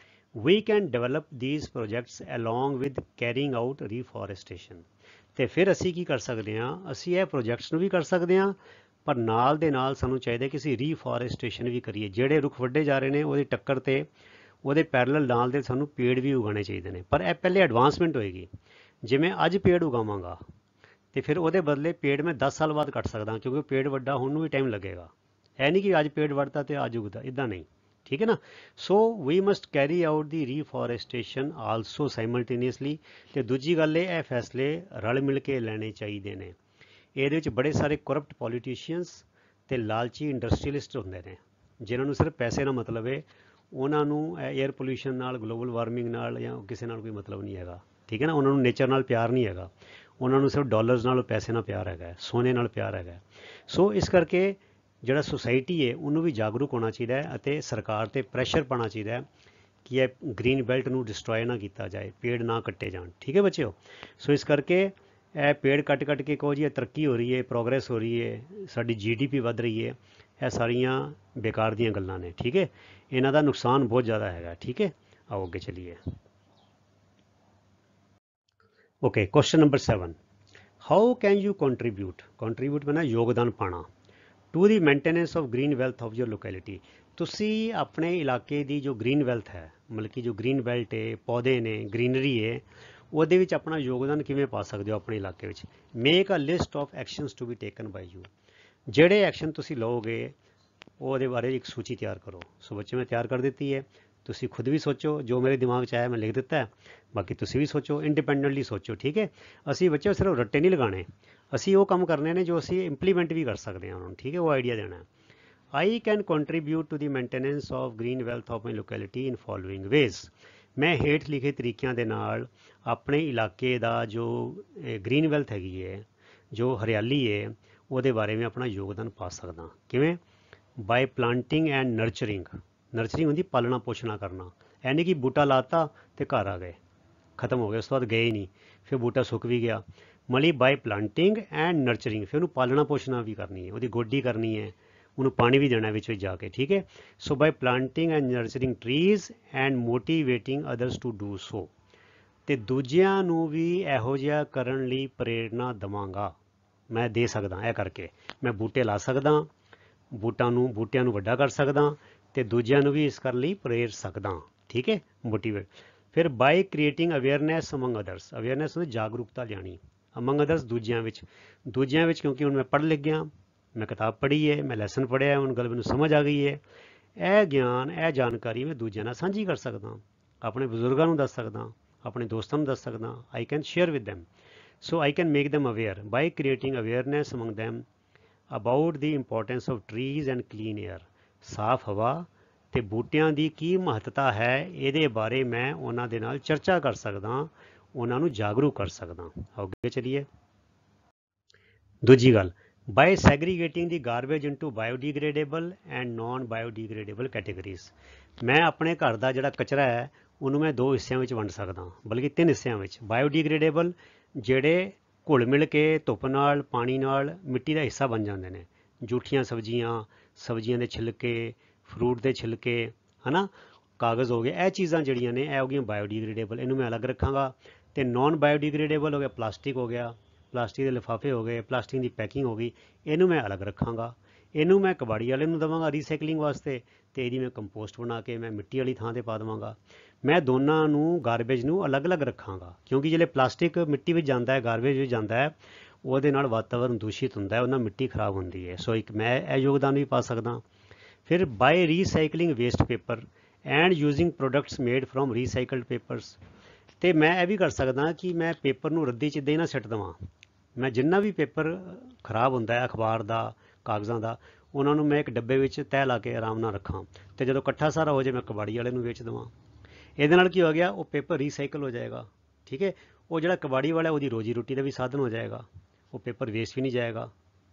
we can develop these projects along with carrying out reforestation. ਅਤੇ ਫਿਰ ਅਸੀਂ ਕੀ ਕਰ ਸਕਦੇ ਹਾਂ, ਅਸੀਂ ਇਹ ਪ੍ਰੋਜੈਕਟਸ ਨੂੰ ਵੀ ਕਰ ਸਕਦੇ ਹਾਂ, ਪਰ ਨਾਲ ਦੇ ਨਾਲ ਸਾਨੂੰ ਚਾਹੀਦਾ ਕਿ ਅਸੀਂ ਰੀਫੋਰੈਸਟੇਸ਼ਨ ਵੀ ਕਰੀਏ। ਜਿਹੜੇ ਰੁੱਖ ਵੱਢੇ ਜਾ ਰਹੇ ਨੇ ਉਹਦੀ ਟੱਕਰ 'ਤੇ, ਉਹਦੇ ਪੈਰਲਲ ਨਾਲ ਦੇ ਸਾਨੂੰ ਪੇੜ ਵੀ ਉਗਾਉਣੇ ਚਾਹੀਦੇ ਨੇ। ਪਰ ਇਹ ਪਹਿਲੇ ਐਡਵਾਂਸਮੈਂਟ ਹੋਏਗੀ। ਜਿਵੇਂ ਅੱਜ ਪੇੜ ਉਗਾਵਾਂਗਾ ਅਤੇ ਫਿਰ ਉਹਦੇ ਬਦਲੇ ਪੇੜ ਮੈਂ 10 ਸਾਲ ਬਾਅਦ ਕੱਟ ਸਕਦਾ, ਕਿਉਂਕਿ ਪੇੜ ਵੱਡਾ ਹੋਣ ਨੂੰ ਵੀ ਟਾਈਮ ਲੱਗੇਗਾ। ਇਹ ਨਹੀਂ ਕਿ ਅੱਜ ਪੇੜ ਵੱਢਤਾ ਅਤੇ ਅੱਜ ਉਗਦਾ, ਇੱਦਾਂ ਨਹੀਂ। ਠੀਕ ਹੈ ਨਾ। ਸੋ ਵੀ must carry out the ਰੀਫੋਰੈਸਟੇਸ਼ਨ also simultaneously. ਅਤੇ ਦੂਜੀ ਗੱਲ ਇਹ ਫੈਸਲੇ ਰਲ ਮਿਲ ਕੇ ਲੈਣੇ ਚਾਹੀਦੇ ਨੇ। ਇਹਦੇ ਵਿੱਚ ਬੜੇ ਸਾਰੇ ਕਰਪਟ ਪੋਲੀਟੀਸ਼ੀਅਨਸ ਅਤੇ ਲਾਲਚੀ ਇੰਡਸਟਰੀਅਲਿਸਟ ਹੁੰਦੇ ਨੇ, ਜਿਨ੍ਹਾਂ ਨੂੰ ਸਿਰਫ ਪੈਸੇ ਨਾਲ ਮਤਲਬ ਹੈ। ਉਹਨਾਂ ਨੂੰ ਏਅਰ ਪੋਲਿਊਸ਼ਨ ਨਾਲ, ਗਲੋਬਲ ਵਾਰਮਿੰਗ ਨਾਲ ਜਾਂ ਕਿਸੇ ਨਾਲ ਕੋਈ ਮਤਲਬ ਨਹੀਂ ਹੈਗਾ। ਠੀਕ ਹੈ ਨਾ। ਉਹਨਾਂ ਨੂੰ ਨੇਚਰ ਨਾਲ ਪਿਆਰ ਨਹੀਂ ਹੈਗਾ, ਉਹਨਾਂ ਨੂੰ ਸਿਰਫ ਡਾਲਰਸ ਨਾਲ, ਪੈਸੇ ਨਾਲ ਪਿਆਰ ਹੈਗਾ, ਸੋਨੇ ਨਾਲ ਪਿਆਰ ਹੈਗਾ। ਸੋ ਇਸ ਕਰਕੇ ਜਿਹੜਾ ਸੁਸਾਇਟੀ ਹੈ ਉਹਨੂੰ ਵੀ ਜਾਗਰੂਕ ਹੋਣਾ ਚਾਹੀਦਾ ਹੈ ਅਤੇ ਸਰਕਾਰ 'ਤੇ ਪ੍ਰੈਸ਼ਰ ਪਾਉਣਾ ਚਾਹੀਦਾ ਹੈ ਕਿ ਇਹ ਗ੍ਰੀਨ ਬੈਲਟ ਨੂੰ ਡਿਸਟਰੋਏ ਨਾ ਕੀਤਾ ਜਾਏ, ਪੇੜ ਨਾ ਕੱਟੇ ਜਾਣ। ਠੀਕ ਹੈ ਬੱਚਿਓ। ਸੋ ਇਸ ਕਰਕੇ ਇਹ ਪੇੜ ਕੱਟ ਕੇ ਕਹੋ ਜੀ ਇਹ ਤਰੱਕੀ ਹੋ ਰਹੀ ਹੈ, ਪ੍ਰੋਗਰੈਸ ਹੋ ਰਹੀ ਹੈ, ਸਾਡੀ GDP ਵੱਧ ਰਹੀ ਹੈ, ਇਹ ਸਾਰੀਆਂ ਬੇਕਾਰ ਦੀਆਂ ਗੱਲਾਂ ਨੇ। ਠੀਕ ਹੈ, ਇਹਨਾਂ ਦਾ ਨੁਕਸਾਨ ਬਹੁਤ ਜ਼ਿਆਦਾ ਹੈਗਾ। ਠੀਕ ਹੈ, ਆਓ ਅੱਗੇ ਚਲੀਏ। Okay, question number 7, how can you contribute ਮੈਨਾਂ ਯੋਗਦਾਨ ਪਾਣਾ, to the maintenance of green wealth of your locality. ਤੁਸੀਂ ਆਪਣੇ ਇਲਾਕੇ ਦੀ ਜੋ ਗ੍ਰੀਨ ਵੈਲਥ ਹੈ, ਮਤਲਬ ਕਿ ਜੋ ਗ੍ਰੀਨ ਬੈਲਟ ਹੈ, ਪੌਦੇ ਨੇ, ਗ੍ਰੀਨਰੀ ਹੈ, ਉਹਦੇ ਵਿੱਚ ਆਪਣਾ ਯੋਗਦਾਨ ਕਿਵੇਂ ਪਾ ਸਕਦੇ ਹੋ ਆਪਣੇ ਇਲਾਕੇ ਵਿੱਚ। Make a list of actions to be taken by you. ਜਿਹੜੇ ਐਕਸ਼ਨ ਤੁਸੀਂ ਲਓਗੇ ਉਹਦੇ ਬਾਰੇ ਇੱਕ ਸੂਚੀ ਤਿਆਰ ਕਰੋ। ਸੋ ਬੱਚੇ ਮੈਂ ਤਿਆਰ ਕਰ ਦਿੱਤੀ ਹੈ। ਤੁਸੀਂ ਖੁਦ ਵੀ ਸੋਚੋ, ਜੋ ਮੇਰੇ ਦਿਮਾਗ 'ਚ ਆਇਆ ਮੈਂ ਲਿਖ ਦਿੱਤਾ ਹੈ, ਬਾਕੀ ਤੁਸੀਂ ਵੀ ਸੋਚੋ, ਇੰਡੀਪੈਂਡੈਂਟਲੀ ਸੋਚੋ, ਠੀਕ ਹੈ। ਅਸੀਂ ਬੱਚੇ ਸਿਰਫ ਰੱਟੇ ਨਹੀਂ ਲਗਾਉਣੇ, ਅਸੀਂ ਉਹ ਕੰਮ ਕਰਨੇ ਨੇ ਜੋ ਅਸੀਂ ਇੰਪਲੀਮੈਂਟ ਵੀ ਕਰ ਸਕਦੇ ਹਾਂ ਉਹਨਾਂ ਨੂੰ, ਠੀਕ ਹੈ, ਉਹ ਆਈਡੀਆ ਦੇਣਾ ਹੈ। I can contribute to the maintenance of green wealth of my locality in following ways। ਮੈਂ ਹੇਠ ਲਿਖੇ ਤਰੀਕਿਆਂ ਦੇ ਨਾਲ ਆਪਣੇ ਇਲਾਕੇ ਦਾ ਜੋ ਗ੍ਰੀਨ ਵੈਲਥ ਹੈਗੀ ਹੈ, ਜੋ ਹਰਿਆਲੀ ਹੈ, ਉਹਦੇ ਬਾਰੇ ਮੈਂ ਆਪਣਾ ਯੋਗਦਾਨ ਪਾ ਸਕਦਾ। ਕਿਵੇਂ? ਬਾਈ ਪਲਾਂਟਿੰਗ ਐਂਡ ਨਰਚਰਿੰਗ। ਨਰਚਰਿੰਗ ਹੁੰਦੀ ਪਾਲਣਾ ਪੋਸ਼ਣਾ ਕਰਨਾ, ਐ ਨਹੀਂ ਕਿ ਬੂਟਾ ਲਾਤਾ ਤੇ ਘਰ ਆ ਗਏ, ਖਤਮ ਹੋ ਗਿਆ, ਉਸ ਤੋਂ ਬਾਅਦ ਗਏ ਹੀ ਨਹੀਂ, ਫਿਰ ਬੂਟਾ ਸੁੱਕ ਵੀ ਗਿਆ। ਮਲੀ ਬਾਈ ਪਲਾਂਟਿੰਗ ਐਂਡ ਨਰਚਰਿੰਗ, ਫਿਰ ਉਹਨੂੰ ਪਾਲਣਾ ਪੋਸ਼ਣਾ ਵੀ ਕਰਨੀ ਹੈ, ਉਹਦੀ ਗੋਡੀ ਕਰਨੀ ਹੈ, ਉਹਨੂੰ ਪਾਣੀ ਵੀ ਦੇਣਾ ਵਿੱਚ ਜਾ ਕੇ, ਠੀਕ ਹੈ। So by planting and nurturing trees and motivating others to do so. ਅਤੇ ਦੂਜਿਆਂ ਨੂੰ ਵੀ ਇਹੋ ਜਿਹਾ ਕਰਨ ਲਈ ਪ੍ਰੇਰਨਾ ਦੇਵਾਂਗਾ, ਮੈਂ ਦੇ ਸਕਦਾ ਇਹ ਕਰਕੇ। ਮੈਂ ਬੂਟੇ ਲਾ ਸਕਦਾ, ਬੂਟਿਆਂ ਨੂੰ ਵੱਡਾ ਕਰ ਸਕਦਾ, ਅਤੇ ਦੂਜਿਆਂ ਨੂੰ ਵੀ ਇਸ ਕਰਨ ਲਈ ਪ੍ਰੇਰ ਸਕਦਾ, ਠੀਕ ਹੈ, ਮੋਟੀਵੇਟ। ਫਿਰ by creating awareness among others. Awareness ਹੁੰਦੀ ਜਾਗਰੂਕਤਾ ਲਿਆਉਣੀ, ਅਮੰਗ ਅਦਰਸ ਦੂਜਿਆਂ ਵਿੱਚ। ਕਿਉਂਕਿ ਹੁਣ ਮੈਂ ਪੜ੍ਹ ਲਿਖ ਗਿਆ, ਮੈਂ ਕਿਤਾਬ ਪੜ੍ਹੀ ਹੈ, ਮੈਂ ਲੈਸਨ ਪੜ੍ਹਿਆ, ਹੁਣ ਗੱਲ ਮੈਨੂੰ ਸਮਝ ਆ ਗਈ ਹੈ, ਇਹ ਗਿਆਨ ਇਹ ਜਾਣਕਾਰੀ ਮੈਂ ਦੂਜਿਆਂ ਨਾਲ ਸਾਂਝੀ ਕਰ ਸਕਦਾ, ਆਪਣੇ ਬਜ਼ੁਰਗਾਂ ਨੂੰ ਦੱਸ ਸਕਦਾ, ਆਪਣੇ ਦੋਸਤਾਂ ਨੂੰ ਦੱਸ ਸਕਦਾ। I can share with them, so I can make them aware by creating awareness among them about the importance of trees and clean air. ਸਾਫ਼ ਹਵਾ ਅਤੇ ਬੂਟਿਆਂ ਦੀ ਕੀ ਮਹੱਤਤਾ ਹੈ, ਇਹਦੇ ਬਾਰੇ ਮੈਂ ਉਹਨਾਂ ਦੇ ਨਾਲ ਚਰਚਾ ਕਰ ਸਕਦਾ, ਉਹਨਾਂ ਨੂੰ ਜਾਗਰੂਕ ਕਰ ਸਕਦਾ। ਅੱਗੇ ਚਲੀਏ। ਦੂਜੀ ਗੱਲ, ਬਾਈ ਸੈਗਰੀਗੇਟਿੰਗ ਦੀ garbage into biodegradable and non biodegradable categories. ਮੈਂ ਆਪਣੇ ਘਰ ਦਾ ਜਿਹੜਾ ਕਚਰਾ ਹੈ ਉਹਨੂੰ ਮੈਂ 2 ਹਿੱਸਿਆਂ ਵਿੱਚ ਵੰਡ ਸਕਦਾ, ਬਲਕਿ 3 ਹਿੱਸਿਆਂ ਵਿੱਚ। ਬਾਇਓਡੀਗ੍ਰੇਡੇਬਲ ਜਿਹੜੇ ਘੁਲ ਮਿਲ ਕੇ ਧੁੱਪ ਨਾਲ ਪਾਣੀ ਨਾਲ ਮਿੱਟੀ ਦਾ ਹਿੱਸਾ ਬਣ ਜਾਂਦੇ ਨੇ, ਜੂਠੀਆਂ ਸਬਜ਼ੀਆਂ ਦੇ ਛਿਲਕੇ, ਫਰੂਟ ਦੇ ਛਿਲਕੇ, ਹੈ ਨਾ, ਕਾਗਜ਼ ਹੋ ਗਏ, ਇਹ ਚੀਜ਼ਾਂ ਜਿਹੜੀਆਂ ਨੇ ਇਹ ਹੋ ਗਈਆਂ ਬਾਇਓਡੀਗ੍ਰੇਡੇਬਲ, ਇਹਨੂੰ ਮੈਂ ਅਲੱਗ ਰੱਖਾਂਗਾ। ਅਤੇ ਨੋਨ ਬਾਇਓਡੀਗ੍ਰੇਡੇਬਲ ਹੋ ਗਿਆ, ਪਲਾਸਟਿਕ ਹੋ ਗਿਆ, ਪਲਾਸਟਿਕ ਦੇ ਲਿਫਾਫੇ ਹੋ ਗਏ, ਪਲਾਸਟਿਕ ਦੀ ਪੈਕਿੰਗ ਹੋ ਗਈ, ਇਹਨੂੰ ਮੈਂ ਅਲੱਗ ਰੱਖਾਂਗਾ। ਇਹਨੂੰ ਮੈਂ ਕਬਾੜੀ ਵਾਲੇ ਨੂੰ ਦੇਵਾਂਗਾ ਰੀਸਾਈਕਲਿੰਗ ਵਾਸਤੇ, ਅਤੇ ਇਹਦੀ ਮੈਂ ਕੰਪੋਸਟ ਬਣਾ ਕੇ ਮੈਂ ਮਿੱਟੀ ਵਾਲੀ ਥਾਂ 'ਤੇ ਪਾ ਦੇਵਾਂਗਾ। ਮੈਂ ਦੋਨਾਂ ਨੂੰ ਗਾਰਬੇਜ ਨੂੰ ਅਲੱਗ-ਅਲੱਗ ਰੱਖਾਂਗਾ, ਕਿਉਂਕਿ ਜਿਹੜੇ ਪਲਾਸਟਿਕ ਮਿੱਟੀ ਵਿੱਚ ਜਾਂਦਾ ਹੈ, ਗਾਰਬੇਜ ਵਿੱਚ ਜਾਂਦਾ ਹੈ, ਉਹਦੇ ਨਾਲ ਵਾਤਾਵਰਨ ਦੂਸ਼ਿਤ ਹੁੰਦਾ ਹੈ, ਉਹਦੇ ਨਾਲ ਮਿੱਟੀ ਖਰਾਬ ਹੁੰਦੀ ਹੈ। ਸੋ ਇੱਕ ਮੈਂ ਇਹ ਯੋਗਦਾਨ ਵੀ ਪਾ ਸਕਦਾ। ਫਿਰ by recycling waste paper and using products made from recycled papers. ਅਤੇ ਮੈਂ ਇਹ ਵੀ ਕਰ ਸਕਦਾ ਕਿ ਮੈਂ ਪੇਪਰ ਨੂੰ ਰੱਦੀ 'ਚ ਇੱਦਾਂ ਹੀ ਨਾ ਸਿੱਟ ਦੇਵਾਂ। ਮੈਂ ਜਿੰਨਾ ਵੀ ਪੇਪਰ ਖਰਾਬ ਹੁੰਦਾ ਹੈ ਅਖਬਾਰ ਦਾ, ਕਾਗਜ਼ਾਂ ਦਾ, ਉਹਨਾਂ ਨੂੰ ਮੈਂ ਇੱਕ ਡੱਬੇ ਵਿੱਚ ਤਹਿ ਲਾ ਕੇ ਆਰਾਮ ਨਾਲ ਰੱਖਾਂ, ਅਤੇ ਜਦੋਂ ਇਕੱਠਾ ਸਾਰਾ ਹੋ ਜਾਏ ਮੈਂ ਕਬਾੜੀ ਵਾਲੇ ਨੂੰ ਵੇਚ ਦੇਵਾਂ। ਇਹਦੇ ਨਾਲ ਕੀ ਹੋ ਗਿਆ, ਉਹ ਪੇਪਰ ਰੀਸਾਈਕਲ ਹੋ ਜਾਏਗਾ, ਠੀਕ ਹੈ। ਉਹ ਜਿਹੜਾ ਕਬਾੜੀ ਵਾਲਾ ਉਹਦੀ ਰੋਜੀ ਰੋਟੀ ਦਾ ਵੀ ਸਾਧਨ ਹੋ ਜਾਏਗਾ, ਉਹ ਪੇਪਰ ਵੇਸਟ ਵੀ ਨਹੀਂ ਜਾਏਗਾ,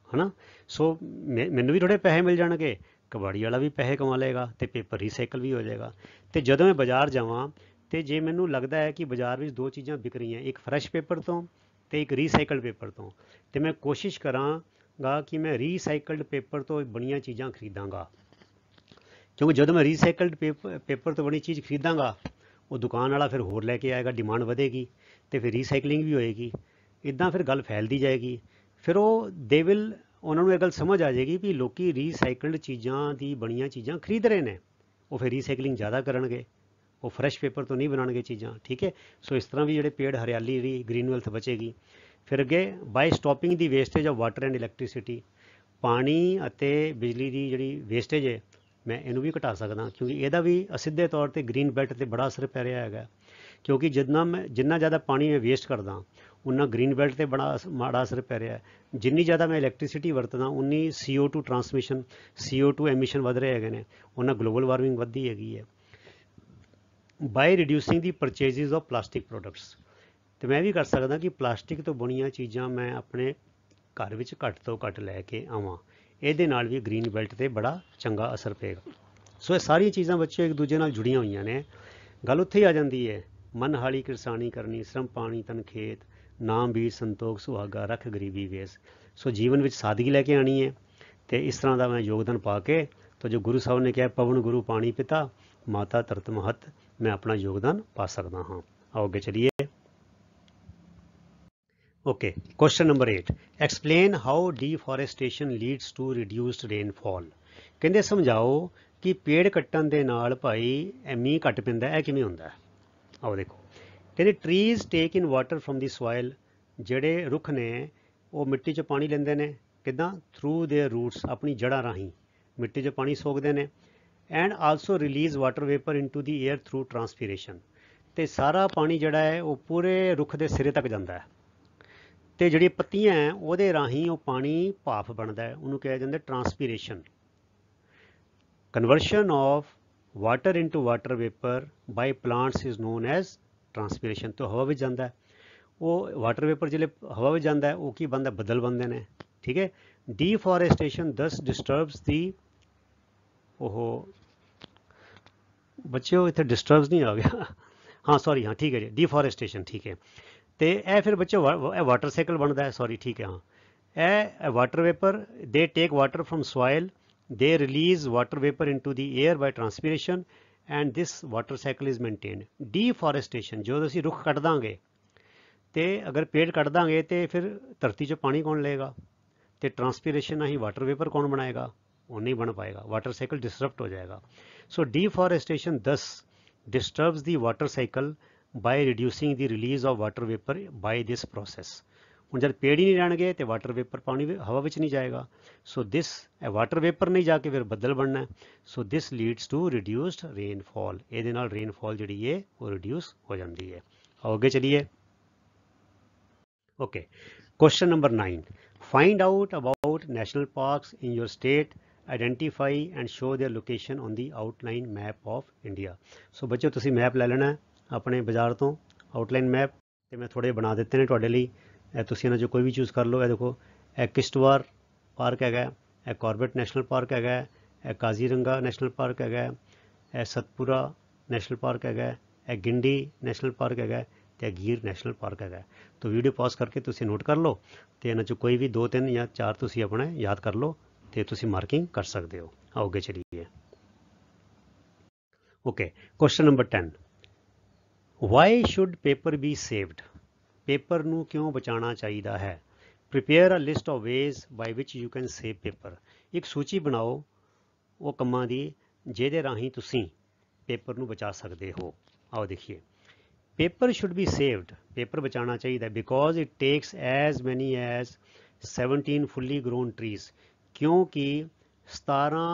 ਹੈ ਨਾ। ਸੋ ਮੈਨੂੰ ਵੀ ਥੋੜ੍ਹੇ ਪੈਸੇ ਮਿਲ ਜਾਣਗੇ, ਕਬਾੜੀ ਵਾਲਾ ਵੀ ਪੈਸੇ ਕਮਾ ਲਏਗਾ, ਅਤੇ ਪੇਪਰ ਰੀਸਾਈਕਲ ਵੀ ਹੋ ਜਾਏਗਾ। ਅਤੇ ਜਦੋਂ ਮੈਂ ਬਾਜ਼ਾਰ ਜਾਵਾਂ ਅਤੇ ਜੇ ਮੈਨੂੰ ਲੱਗਦਾ ਹੈ ਕਿ ਬਾਜ਼ਾਰ ਵਿੱਚ 2 ਚੀਜ਼ਾਂ ਵਿਕ ਰਹੀਆਂ, ਇੱਕ ਫਰੈਸ਼ ਪੇਪਰ ਤੋਂ ਅਤੇ ਇੱਕ ਰੀਸਾਈਕਲਡ ਪੇਪਰ ਤੋਂ, ਅਤੇ ਮੈਂ ਕੋਸ਼ਿਸ਼ ਕਰਾਂਗਾ ਕਿ ਮੈਂ ਰੀਸਾਈਕਲਡ ਪੇਪਰ ਤੋਂ ਬਣੀਆਂ ਚੀਜ਼ਾਂ ਖਰੀਦਾਂਗਾ, ਕਿਉਂਕਿ ਜਦੋਂ ਮੈਂ ਰੀਸਾਈਕਲਡ ਪੇਪਰ ਤੋਂ ਬਣੀ ਚੀਜ਼ ਖਰੀਦਾਂਗਾ, ਉਹ ਦੁਕਾਨ ਵਾਲਾ ਫਿਰ ਹੋਰ ਲੈ ਕੇ ਆਏਗਾ, ਡਿਮਾਂਡ ਵਧੇਗੀ, ਅਤੇ ਫਿਰ ਰੀਸਾਈਕਲਿੰਗ ਵੀ ਹੋਏਗੀ, ਇੱਦਾਂ ਫਿਰ ਗੱਲ ਫੈਲਦੀ ਜਾਏਗੀ। ਫਿਰ ਉਹਨਾਂ ਨੂੰ ਇਹ ਗੱਲ ਸਮਝ ਆ ਜਾਏਗੀ ਵੀ ਲੋਕ ਰੀਸਾਈਕਲਡ ਚੀਜ਼ਾਂ ਦੀ ਬਣੀਆਂ ਚੀਜ਼ਾਂ ਖਰੀਦ ਰਹੇ ਨੇ, ਉਹ ਫਿਰ ਰੀਸਾਈਕਲਿੰਗ ਜ਼ਿਆਦਾ ਕਰਨਗੇ, ਉਹ ਫਰੈਸ਼ ਪੇਪਰ ਤੋਂ ਨਹੀਂ ਬਣਾਉਣਗੇ ਚੀਜ਼ਾਂ, ਠੀਕ ਹੈ। ਸੋ ਇਸ ਤਰ੍ਹਾਂ ਵੀ ਜਿਹੜੇ ਪੇੜ ਹਰਿਆਲੀ ਜਿਹੜੀ ਗ੍ਰੀਨ ਵੈਲਥ ਬਚੇਗੀ। ਫਿਰ ਅੱਗੇ ਬਾਈ ਸਟੋਪਿੰਗ ਦੀ wastage of water and electricity. ਪਾਣੀ ਅਤੇ ਬਿਜਲੀ ਦੀ ਜਿਹੜੀ ਵੇਸਟੇਜ ਹੈ ਮੈਂ ਇਹਨੂੰ ਵੀ ਘਟਾ ਸਕਦਾ, ਕਿਉਂਕਿ ਇਹਦਾ ਵੀ ਅਸਿੱਧੇ ਤੌਰ 'ਤੇ ਗ੍ਰੀਨ ਬੈਲਟ 'ਤੇ ਬੜਾ ਅਸਰ ਪੈ ਰਿਹਾ ਹੈਗਾ, ਕਿਉਂਕਿ ਜਿੰਨਾ ਜ਼ਿਆਦਾ ਪਾਣੀ ਮੈਂ ਵੇਸਟ ਕਰਦਾ ਉਨਾ ਗ੍ਰੀਨ ਬੈਲਟ 'ਤੇ ਬੜਾ ਮਾੜਾ ਅਸਰ ਪੈ ਰਿਹਾ। ਜਿੰਨੀ ਜ਼ਿਆਦਾ ਮੈਂ ਇਲੈਕਟ੍ਰੀਸਿਟੀ ਵਰਤਦਾ ਉਨੀ CO2 ਟਰਾਂਸਮਿਸ਼ਨ, CO2 ਐਮਿਸ਼ਨ ਵੱਧ ਰਹੇ ਹੈਗੇ ਨੇ, ਉਹਨਾਂ ਗਲੋਬਲ ਵਾਰਮਿੰਗ ਵੱਧਦੀ ਹੈਗੀ ਹੈ। ਬਾਈ reducing the ਪਰਚੇਜ਼ਿਜ਼ of plastic products. ਅਤੇ ਮੈਂ ਵੀ ਕਰ ਸਕਦਾ ਕਿ ਪਲਾਸਟਿਕ ਤੋਂ ਬਣੀਆਂ ਚੀਜ਼ਾਂ ਮੈਂ ਆਪਣੇ ਘਰ ਵਿੱਚ ਘੱਟ ਤੋਂ ਘੱਟ ਲੈ ਕੇ ਆਵਾਂ, ਇਹਦੇ ਨਾਲ ਵੀ ਗ੍ਰੀਨ ਬੈਲਟ 'ਤੇ ਬੜਾ ਚੰਗਾ ਅਸਰ ਪਏਗਾ। ਸੋ ਇਹ ਸਾਰੀਆਂ ਚੀਜ਼ਾਂ ਬੱਚੇ ਇੱਕ ਦੂਜੇ ਨਾਲ ਜੁੜੀਆਂ ਹੋਈਆਂ ਨੇ। ਗੱਲ ਉੱਥੇ ਹੀ ਆ ਜਾਂਦੀ ਹੈ, ਮਨ ਹਾਲੀ ਕਿਰਸਾਨੀ ਕਰਨੀ, ਸ਼ਰਮ ਪਾਣੀ ਤਨ ਖੇਤ, ਨਾਮ ਬੀਜ ਸੰਤੋਖ ਸੁਹਾਗਾ, ਰੱਖ ਗਰੀਬੀ ਵੇਸ। ਸੋ ਜੀਵਨ ਵਿੱਚ ਸਾਦਗੀ ਲੈ ਕੇ ਆਉਣੀ ਹੈ, ਅਤੇ ਇਸ ਤਰ੍ਹਾਂ ਦਾ ਮੈਂ ਯੋਗਦਾਨ ਪਾ ਕੇ, ਤਾਂ ਜੋ ਗੁਰੂ ਸਾਹਿਬ ਨੇ ਕਿਹਾ ਪਵਨ ਗੁਰੂ ਪਾਣੀ ਪਿਤਾ, ਮਾਤਾ ਧਰਤ ਮਹਤ, ਮੈਂ ਆਪਣਾ ਯੋਗਦਾਨ ਪਾ ਸਕਦਾ ਹਾਂ। ਆਓ ਅੱਗੇ ਚਲੀਏ। Okay, question number 8, explain how deforestation leads to reduced rainfall. ਕਹਿੰਦੇ ਸਮਝਾਓ ਕਿ ਪੇੜ ਕੱਟਣ ਦੇ ਨਾਲ ਭਾਈ ਮੀਂਹ ਘੱਟ ਪੈਂਦਾ, ਇਹ ਕਿਵੇਂ ਹੁੰਦਾ। ਆਓ ਦੇਖੋ, ਕਹਿੰਦੇ trees take in water from the soil. ਜਿਹੜੇ ਰੁੱਖ ਨੇ ਉਹ ਮਿੱਟੀ 'ਚ ਪਾਣੀ ਲੈਂਦੇ ਨੇ, ਕਿੱਦਾਂ, ਥਰੂ ਦੇਅਰ ਰੂਟਸ, ਆਪਣੀ ਜੜ੍ਹਾਂ ਰਾਹੀਂ ਮਿੱਟੀ 'ਚ ਪਾਣੀ ਸੋਖਦੇ ਨੇ। And also release water vapour into the air through transpiration. ਤੇ ਸਾਰਾ ਪਾਣੀ ਜਿਹੜਾ ਹੈ ਉਹ ਪੂਰੇ ਰੁੱਖ ਦੇ ਸਿਰੇ ਤੱਕ ਜਾਂਦਾ ਹੈ, ਤੇ ਜਿਹੜੀ ਪੱਤੀਆਂ ਹੈ ਉਹਦੇ ਰਾਹੀਂ ਉਹ ਪਾਣੀ ਭਾਫ ਬਣਦਾ ਹੈ, ਉਹਨੂੰ ਕਿਹਾ ਜਾਂਦਾ transpiration. Conversion of water into water vapour by plants is known as transpiration. ਤੋਂ ਹਵਾ ਵਿੱਚ ਜਾਂਦਾ ਹੈ, ਉਹ ਵਾਟਰ ਵੇਪਰ ਜਿਹੜੇ ਹਵਾ ਵਿੱਚ ਜਾਂਦਾ ਹੈ ਉਹ ਕੀ ਬਣਦਾ, ਬੱਦਲ ਬਣਦੇ ਨੇ, ਠੀਕ ਹੈ। ਡੀਫੋਰੈਸਟੇਸ਼ਨ ਦਸ ਡਿਸਟਰਬਸ ਦੀ, ਉਹ ਬੱਚਿਓ ਇੱਥੇ ਡਿਸਟਰਬਸ ਨਹੀਂ ਆ ਗਿਆ, ਹਾਂ ਸੌਰੀ, ਹਾਂ ਠੀਕ ਹੈ ਜੀ, ਡੀਫੋਰੈਸਟੇਸ਼ਨ, ਠੀਕ ਹੈ। ਤੇ ਇਹ ਫਿਰ ਬੱਚੋ ਇਹ ਵਾਟਰ ਸਾਈਕਲ ਬਣਦਾ ਹੈ, ਸੌਰੀ ਠੀਕ ਹੈ, ਹਾਂ ਇਹ water vapour they take water from soil, they release water vapour into the air by transpiration and this water cycle is maintained. Deforestation, ਜਦੋਂ ਅਸੀਂ ਰੁੱਖ ਕੱਟ ਦਾਂਗੇ ਤੇ ਅਗਰ ਪੇੜ ਕੱਟ ਦਾਂਗੇ ਤੇ ਫਿਰ ਧਰਤੀ 'ਚੋਂ ਪਾਣੀ ਕੌਣ ਲਏਗਾ, ਤੇ ਟਰਾਂਸਪੀਰੇਸ਼ਨ ਨਾਲ ਹੀ ਵਾਟਰ ਵੇਪਰ ਕੌਣ ਬਣਾਏਗਾ, ਉਹ ਨਹੀਂ ਬਣ ਪਾਏਗਾ, ਵਾਟਰ ਸਾਈਕਲ डिसरप्ट हो जाएगा। So deforestation thus disturbs the water cycle by reducing the release of water vapour by this process. ਹੁਣ ਜਦ ਪੇੜ ਹੀ ਨਹੀਂ ਰਹਿਣਗੇ ਤੇ ਵਾਟਰ ਵੇਪਰ ਪਾਣੀ ਹਵਾ ਵਿੱਚ ਨਹੀਂ ਜਾਏਗਾ, ਸੋ ਦਿਸ ਵਾਟਰ ਵੇਪਰ ਨਹੀਂ ਜਾ ਕੇ ਫਿਰ ਬੱਦਲ ਬਣਨਾ, ਸੋ ਦਿਸ ਲੀਡਸ ਟੂ ਰਿਡਿਊਸਡ ਰੇਨਫॉल। ਇਹਦੇ ਨਾਲ ਰੇਨਫॉल ਜਿਹੜੀ ਹੈ ਉਹ ਰਿਡਿਊਸ ਹੋ ਜਾਂਦੀ ਹੈ। ਆਓ ਅੱਗੇ ਚਲੀਏ। Okay, question number 9, find out about national parks in your state, identify and show their location on the outline map of India. So बच्चों तुसी मैप ले लेना है अपने बाजार तो, आउटलाइन मैप, तो मैं थोड़े बना देते हैं तुहाडे लई, तुसी इन्हां चों कोई भी चूज़ कर लो। देखो यह किश्तवाड़ पार्क है, यह कॉर्बेट नैशनल पार्क है, यह काजीरंगा नैशनल पार्क है, यह सतपुरा नैशनल पार्क है, यह गिंडी नैशनल पार्क है, ਤੇ ਗੀਰ ਨੈਸ਼ਨਲ ਪਾਰਕ ਹੈਗਾ। तो वीडियो पॉज करके ਤੁਸੀਂ ਨੋਟ ਕਰ ਲਓ ਤੇ ਇਹਨਾਂ 'ਚੋਂ ਕੋਈ ਵੀ 2 3 ਜਾਂ 4 ਤੁਸੀਂ ਆਪਣਾ ਯਾਦ ਕਰ ਲਓ ਤੇ ਤੁਸੀਂ ਮਾਰਕਿੰਗ ਕਰ ਸਕਦੇ ਹੋ। ਆਓ ਅੱਗੇ ਚਲੀਏ। Okay, question number 10, why should paper be saved. ਪੇਪਰ ਨੂੰ ਕਿਉਂ ਬਚਾਉਣਾ ਚਾਹੀਦਾ ਹੈ। Prepare a list of ways by which you can save paper. ਇੱਕ ਸੂਚੀ ਬਣਾਓ ਉਹ ਕੰਮਾਂ ਦੀ ਜਿਹਦੇ ਰਾਹੀਂ ਤੁਸੀਂ ਪੇਪਰ ਨੂੰ ਬਚਾ ਸਕਦੇ ਹੋ। ਆਓ ਦੇਖੀਏ। Paper should be saved, paper बचाना चाहिए because it takes as many as 17 fully grown trees. क्योंकि 17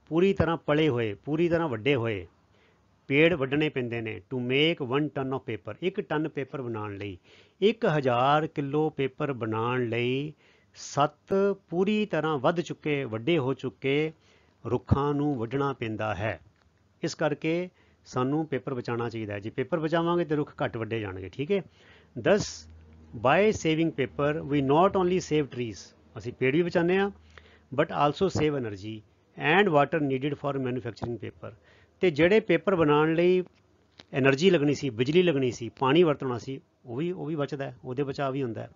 पूरी तरह पले हुए, पूरी तरह वड्डे हुए पेड़ वड्डने पैंदे ने to make 1 ton of paper. 1 ton paper बनाने लई, 1000 किलो पेपर बनाने लई 7 पूरी तरह वध चुके, वड्डे हो चुके रुखां नूं वड्डना पैंदा है। इस करके ਸਾਨੂੰ ਪੇਪਰ ਬਚਾਉਣਾ ਚਾਹੀਦਾ ਹੈ। ਜੇ ਪੇਪਰ ਬਚਾਵਾਂਗੇ ਤਾਂ ਰੁੱਖ ਘੱਟ ਵੱਡੇ ਜਾਣਗੇ, ਠੀਕ ਹੈ। Thus by saving paper we not only save trees, ਅਸੀਂ ਪੇੜ ਵੀ ਬਚਾਉਂਦੇ ਹਾਂ but also save energy and water needed for manufacturing paper. ਅਤੇ ਜਿਹੜੇ ਪੇਪਰ ਬਣਾਉਣ ਲਈ ਐਨਰਜੀ ਲੱਗਣੀ ਸੀ, ਬਿਜਲੀ ਲੱਗਣੀ ਸੀ, ਪਾਣੀ ਵਰਤਣਾ ਸੀ, ਉਹ ਵੀ ਬਚਦਾ, ਉਹਦੇ ਬਚਾਅ ਵੀ ਹੁੰਦਾ।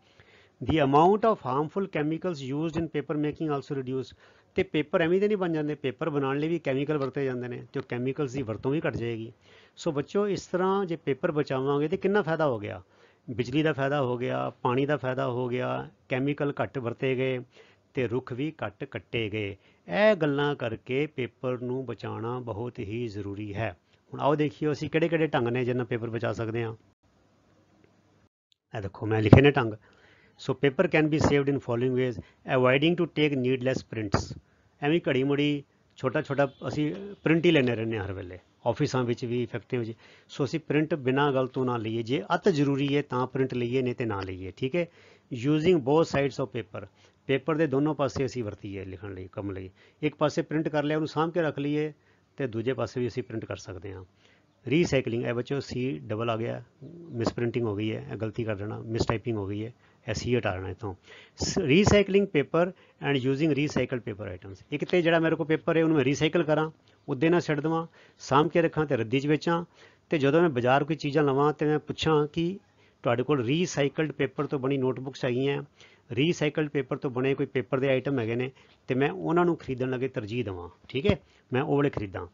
ਦੀ amount of harmful chemicals used in paper making also reduce. ਤੇ ਪੇਪਰ ਐਵੇਂ ਦੇ ਨਹੀਂ ਬਣ ਜਾਂਦੇ, ਪੇਪਰ ਬਣਾਉਣ ਲਈ ਵੀ ਕੈਮੀਕਲ ਵਰਤੇ ਜਾਂਦੇ ਨੇ ਤੇ ਉਹ ਕੈਮੀਕਲਸ ਦੀ ਵਰਤੋਂ ਵੀ ਘੱਟ ਜਾਏਗੀ। ਸੋ ਬੱਚੋ ਇਸ ਤਰ੍ਹਾਂ ਜੇ ਪੇਪਰ ਬਚਾਵਾਂਗੇ ਤੇ ਕਿੰਨਾ ਫਾਇਦਾ ਹੋ ਗਿਆ, ਬਿਜਲੀ ਦਾ ਫਾਇਦਾ ਹੋ ਗਿਆ, ਪਾਣੀ ਦਾ ਫਾਇਦਾ ਹੋ ਗਿਆ, ਕੈਮੀਕਲ ਘੱਟ ਵਰਤੇ ਗਏ ਤੇ ਰੁੱਖ ਵੀ ਘੱਟ ਕੱਟੇ ਗਏ। ਇਹ ਗੱਲਾਂ ਕਰਕੇ ਪੇਪਰ ਨੂੰ ਬਚਾਉਣਾ ਬਹੁਤ ਹੀ ਜ਼ਰੂਰੀ ਹੈ। ਹੁਣ ਆਓ ਦੇਖੀਏ ਅਸੀਂ ਕਿਹੜੇ ਕਿਹੜੇ ਢੰਗ ਨੇ ਜਿਹਨਾਂ ਪੇਪਰ ਬਚਾ ਸਕਦੇ ਹਾਂ। ਇਹ ਦੇਖੋ ਮੈਂ ਲਿਖੇ ਨੇ ਢੰਗ। So paper can be saved in following ways, avoiding to take needless prints. ਐਵੇਂ ਘੜੀ ਮੁੜੀ ਛੋਟਾ ਛੋਟਾ ਅਸੀਂ ਪ੍ਰਿੰਟ ਹੀ ਲੈਂਦੇ ਰਹਿੰਦੇ ਹਾਂ ਹਰ ਵੇਲੇ, ਆਫਿਸਾਂ ਵਿੱਚ ਵੀ, ਫੈਕਟਰੀਆਂ ਵਿੱਚ। ਸੋ ਅਸੀਂ ਪ੍ਰਿੰਟ ਬਿਨਾਂ ਗੱਲ ਤੋਂ ਨਾ ਲਈਏ, ਜੇ ਅਤ ਜ਼ਰੂਰੀ ਹੈ ਤਾਂ ਪ੍ਰਿੰਟ ਲਈਏ, ਨਹੀਂ ਤਾਂ ਨਾ ਲਈਏ, ਠੀਕ ਹੈ। Using both sides of paper, paper ਦੇ ਦੋਨੋਂ ਪਾਸੇ ਅਸੀਂ ਵਰਤੀਏ ਲਿਖਣ ਲਈ, ਕੰਮ ਲਈ। ਇੱਕ ਪਾਸੇ ਪ੍ਰਿੰਟ ਕਰ ਲਿਆ ਉਹਨੂੰ ਸਾਂਭ ਕੇ ਰੱਖ ਲਈਏ ਅਤੇ ਦੂਜੇ ਪਾਸੇ ਵੀ ਅਸੀਂ ਪ੍ਰਿੰਟ ਕਰ ਸਕਦੇ ਹਾਂ। ਰੀਸਾਈਕਲਿੰਗ, ਇਹ ਬੱਚੋ ਸੀ ਡਬਲ ਆ ਗਿਆ, ਮਿਸ ਪ੍ਰਿੰਟਿੰਗ ਹੋ ਗਈ ਹੈ, ਇਹ ਗਲਤੀ ਕਰ ਦੇਣਾ, ਮਿਸ ਟਾਈਪਿੰਗ ਹੋ ਗਈ ਹੈ, ਇਹ ਸੀ ਹਟਾ ਦੇਣਾ ਇੱਥੋਂ। Recycling paper and using recycled paper items. ਇੱਕ ਤਾਂ ਜਿਹੜਾ ਮੇਰੇ ਕੋਲ ਪੇਪਰ ਹੈ ਉਹਨੂੰ ਮੈਂ ਰੀਸਾਈਕਲ ਕਰਾਂ, ਉੱਦੇ ਨਾਲ ਛੱਡ ਦੇਵਾਂ, ਸਾਂਭ ਕੇ ਰੱਖਾਂ ਅਤੇ ਰੱਦੀ 'ਚ ਵੇਚਾਂ। ਅਤੇ ਜਦੋਂ ਮੈਂ ਬਾਜ਼ਾਰ ਕੋਈ ਚੀਜ਼ਾਂ ਲਵਾਂ ਤਾਂ ਮੈਂ ਪੁੱਛਾਂ ਕਿ ਤੁਹਾਡੇ ਕੋਲ ਰੀਸਾਈਕਲਡ ਪੇਪਰ ਤੋਂ ਬਣੀ ਨੋਟਬੁੱਕਸ ਹੈਗੀਆਂ, ਰੀਸਾਈਕਲਡ ਪੇਪਰ ਤੋਂ ਬਣੇ ਕੋਈ ਪੇਪਰ ਦੇ ਆਈਟਮ ਹੈਗੇ ਨੇ, ਅਤੇ ਮੈਂ ਉਹਨਾਂ ਨੂੰ ਖਰੀਦਣ ਲੱਗੇ ਤਰਜੀਹ ਦੇਵਾਂ, ਠੀਕ ਹੈ, ਮੈਂ ਉਹ ਵਾਲੇ ਖਰੀਦਾਂ।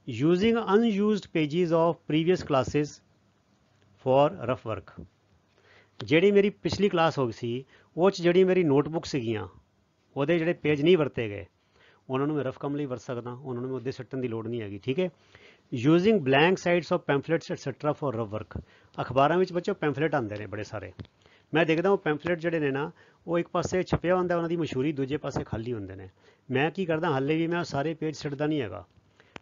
Using unused pages of previous classes for rough work. ਜਿਹੜੀ ਮੇਰੀ ਪਿਛਲੀ ਕਲਾਸ ਹੋ ਗਈ ਸੀ ਉਹ 'ਚ ਜਿਹੜੀ ਮੇਰੀ ਨੋਟਬੁੱਕ ਸੀਗੀਆਂ ਉਹਦੇ ਜਿਹੜੇ ਪੇਜ ਨਹੀਂ ਵਰਤੇ ਗਏ ਉਹਨਾਂ ਨੂੰ ਮੈਂ ਰਫ ਕੰਮ ਲਈ ਵਰਤ ਸਕਦਾ, ਉਹਨਾਂ ਨੂੰ ਮੈਂ ਉੱਦੇ ਸੁੱਟਣ ਦੀ ਲੋੜ ਨਹੀਂ ਹੈਗੀ, ਠੀਕ ਹੈ। Using blank sides of pamphlets et cetera for rough work. ਅਖਬਾਰਾਂ ਵਿੱਚ ਬੱਚੋ ਪੈਂਫਲੇਟ ਆਉਂਦੇ ਨੇ ਬੜੇ ਸਾਰੇ, मैं देखता वो पैंफलेट ਜਿਹੜੇ ਨੇ ਨਾ ਉਹ ਇੱਕ ਪਾਸੇ ਛਪਿਆ ਹੁੰਦਾ ਉਹਨਾਂ ਦੀ ਮਸ਼ਹੂਰੀ, ਦੂਜੇ ਪਾਸੇ ਖਾਲੀ ਹੁੰਦੇ ਨੇ। ਮੈਂ ਕੀ ਕਰਦਾ ਹਾਲੇ ਵੀ ਮੈਂ ਸਾਰੇ ਪੇਜ ਛੱਡਦਾ ਨਹੀਂ ਹੈਗਾ।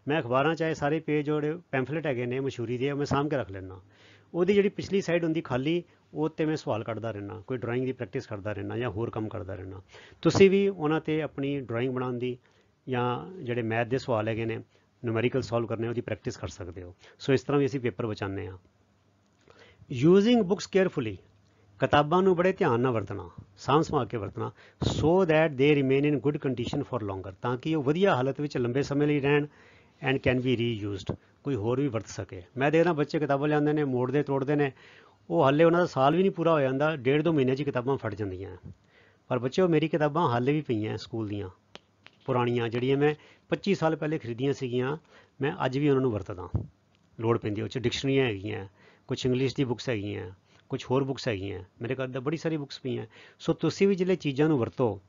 ਮੈਂ ਅਖਬਾਰਾਂ ਚਾਹੇ ਸਾਰੇ ਪੇਜ ਜਿਹੜੇ ਪੈਂਫਲੇਟ ਹੈਗੇ ਨੇ ਮਸ਼ਹੂਰੀ ਦੇ, ਮੈਂ ਸਾਂਭ ਕੇ ਰੱਖ ਲੈਂਦਾ। ਉਹਦੀ ਜਿਹੜੀ ਪਿਛਲੀ ਸਾਈਡ ਹੁੰਦੀ ਖਾਲੀ, ਉਹ 'ਤੇ ਮੈਂ ਸਵਾਲ ਕੱਢਦਾ ਰਹਿਣਾ, ਕੋਈ ਡਰਾਇੰਗ ਦੀ ਪ੍ਰੈਕਟਿਸ ਕਰਦਾ ਰਹਿਣਾ ਜਾਂ ਹੋਰ ਕੰਮ ਕਰਦਾ ਰਹਿਣਾ। ਤੁਸੀਂ ਵੀ ਉਹਨਾਂ 'ਤੇ ਆਪਣੀ ਡਰਾਇੰਗ ਬਣਾਉਣ ਦੀ ਜਾਂ ਜਿਹੜੇ ਮੈਥ ਦੇ ਸਵਾਲ ਹੈਗੇ ਨੇ ਨਿਊਮੈਰੀਕਲ ਸੋਲਵ ਕਰਨੇ ਉਹਦੀ ਪ੍ਰੈਕਟਿਸ ਕਰ ਸਕਦੇ ਹੋ। ਸੋ ਇਸ ਤਰ੍ਹਾਂ ਵੀ ਅਸੀਂ ਪੇਪਰ ਬਚਾਉਂਦੇ ਹਾਂ। ਯੂਜ਼ਿੰਗ ਬੁੱਕਸ ਕੇਅਰਫੁਲੀ, ਕਿਤਾਬਾਂ ਨੂੰ ਬੜੇ ਧਿਆਨ ਨਾਲ ਵਰਤਣਾ, ਸਾਂਭ ਸੰਭਾਲ ਕੇ ਵਰਤਣਾ, ਸੋ ਦੈਟ ਦੇ remain in good condition for ਲੌਂਗਰ, ਤਾਂ ਕਿ ਉਹ ਵਧੀਆ ਹਾਲਤ ਵਿੱਚ ਲੰਬੇ ਸਮੇਂ ਲਈ ਰਹਿਣ ਐਂਡ ਕੈਨ ਬੀ ਰੀਯੂਜ਼ਡ, ਕੋਈ ਹੋਰ ਵੀ ਵਰਤ ਸਕੇ। ਮੈਂ ਦੇਖਦਾ ਬੱਚੇ ਕਿਤਾਬਾਂ ਲਿਆਉਂਦੇ ਨੇ, ਮੋੜਦੇ ਤੋੜਦੇ ਨੇ, ਉਹ ਹਾਲੇ ਉਹਨਾਂ ਦਾ ਸਾਲ ਵੀ ਨਹੀਂ ਪੂਰਾ ਹੋ ਜਾਂਦਾ, 1.5-2 ਮਹੀਨੇ 'ਚ ਕਿਤਾਬਾਂ ਫਟ ਜਾਂਦੀਆਂ। ਪਰ ਬੱਚੇ ਉਹ ਮੇਰੀ ਕਿਤਾਬਾਂ ਹਾਲੇ ਵੀ ਪਈਆਂ ਸਕੂਲ ਦੀਆਂ ਪੁਰਾਣੀਆਂ, ਜਿਹੜੀਆਂ ਮੈਂ 25 ਸਾਲ ਪਹਿਲੇ ਖਰੀਦੀਆਂ ਸੀਗੀਆਂ, ਮੈਂ ਅੱਜ ਵੀ ਉਹਨਾਂ ਨੂੰ ਵਰਤਦਾ। ਲੋੜ ਪੈਂਦੀ ਉਹ 'ਚ ਡਿਕਸ਼ਨਰੀਆਂ ਹੈਗੀਆਂ, ਕੁਛ ਇੰਗਲਿਸ਼ ਦੀ ਬੁੱਕਸ ਹੈਗੀਆਂ, ਕੁਛ ਹੋਰ ਬੁੱਕਸ ਹੈਗੀਆਂ, ਮੇਰੇ ਘਰ ਤਾਂ ਬੜੀ ਸਾਰੀ ਬੁੱਕਸ ਪਈਆਂ। ਸੋ ਤੁਸੀਂ ਵੀ ਜਿਹੜੇ ਚੀਜ਼ਾਂ ਨੂੰ ਵਰਤੋ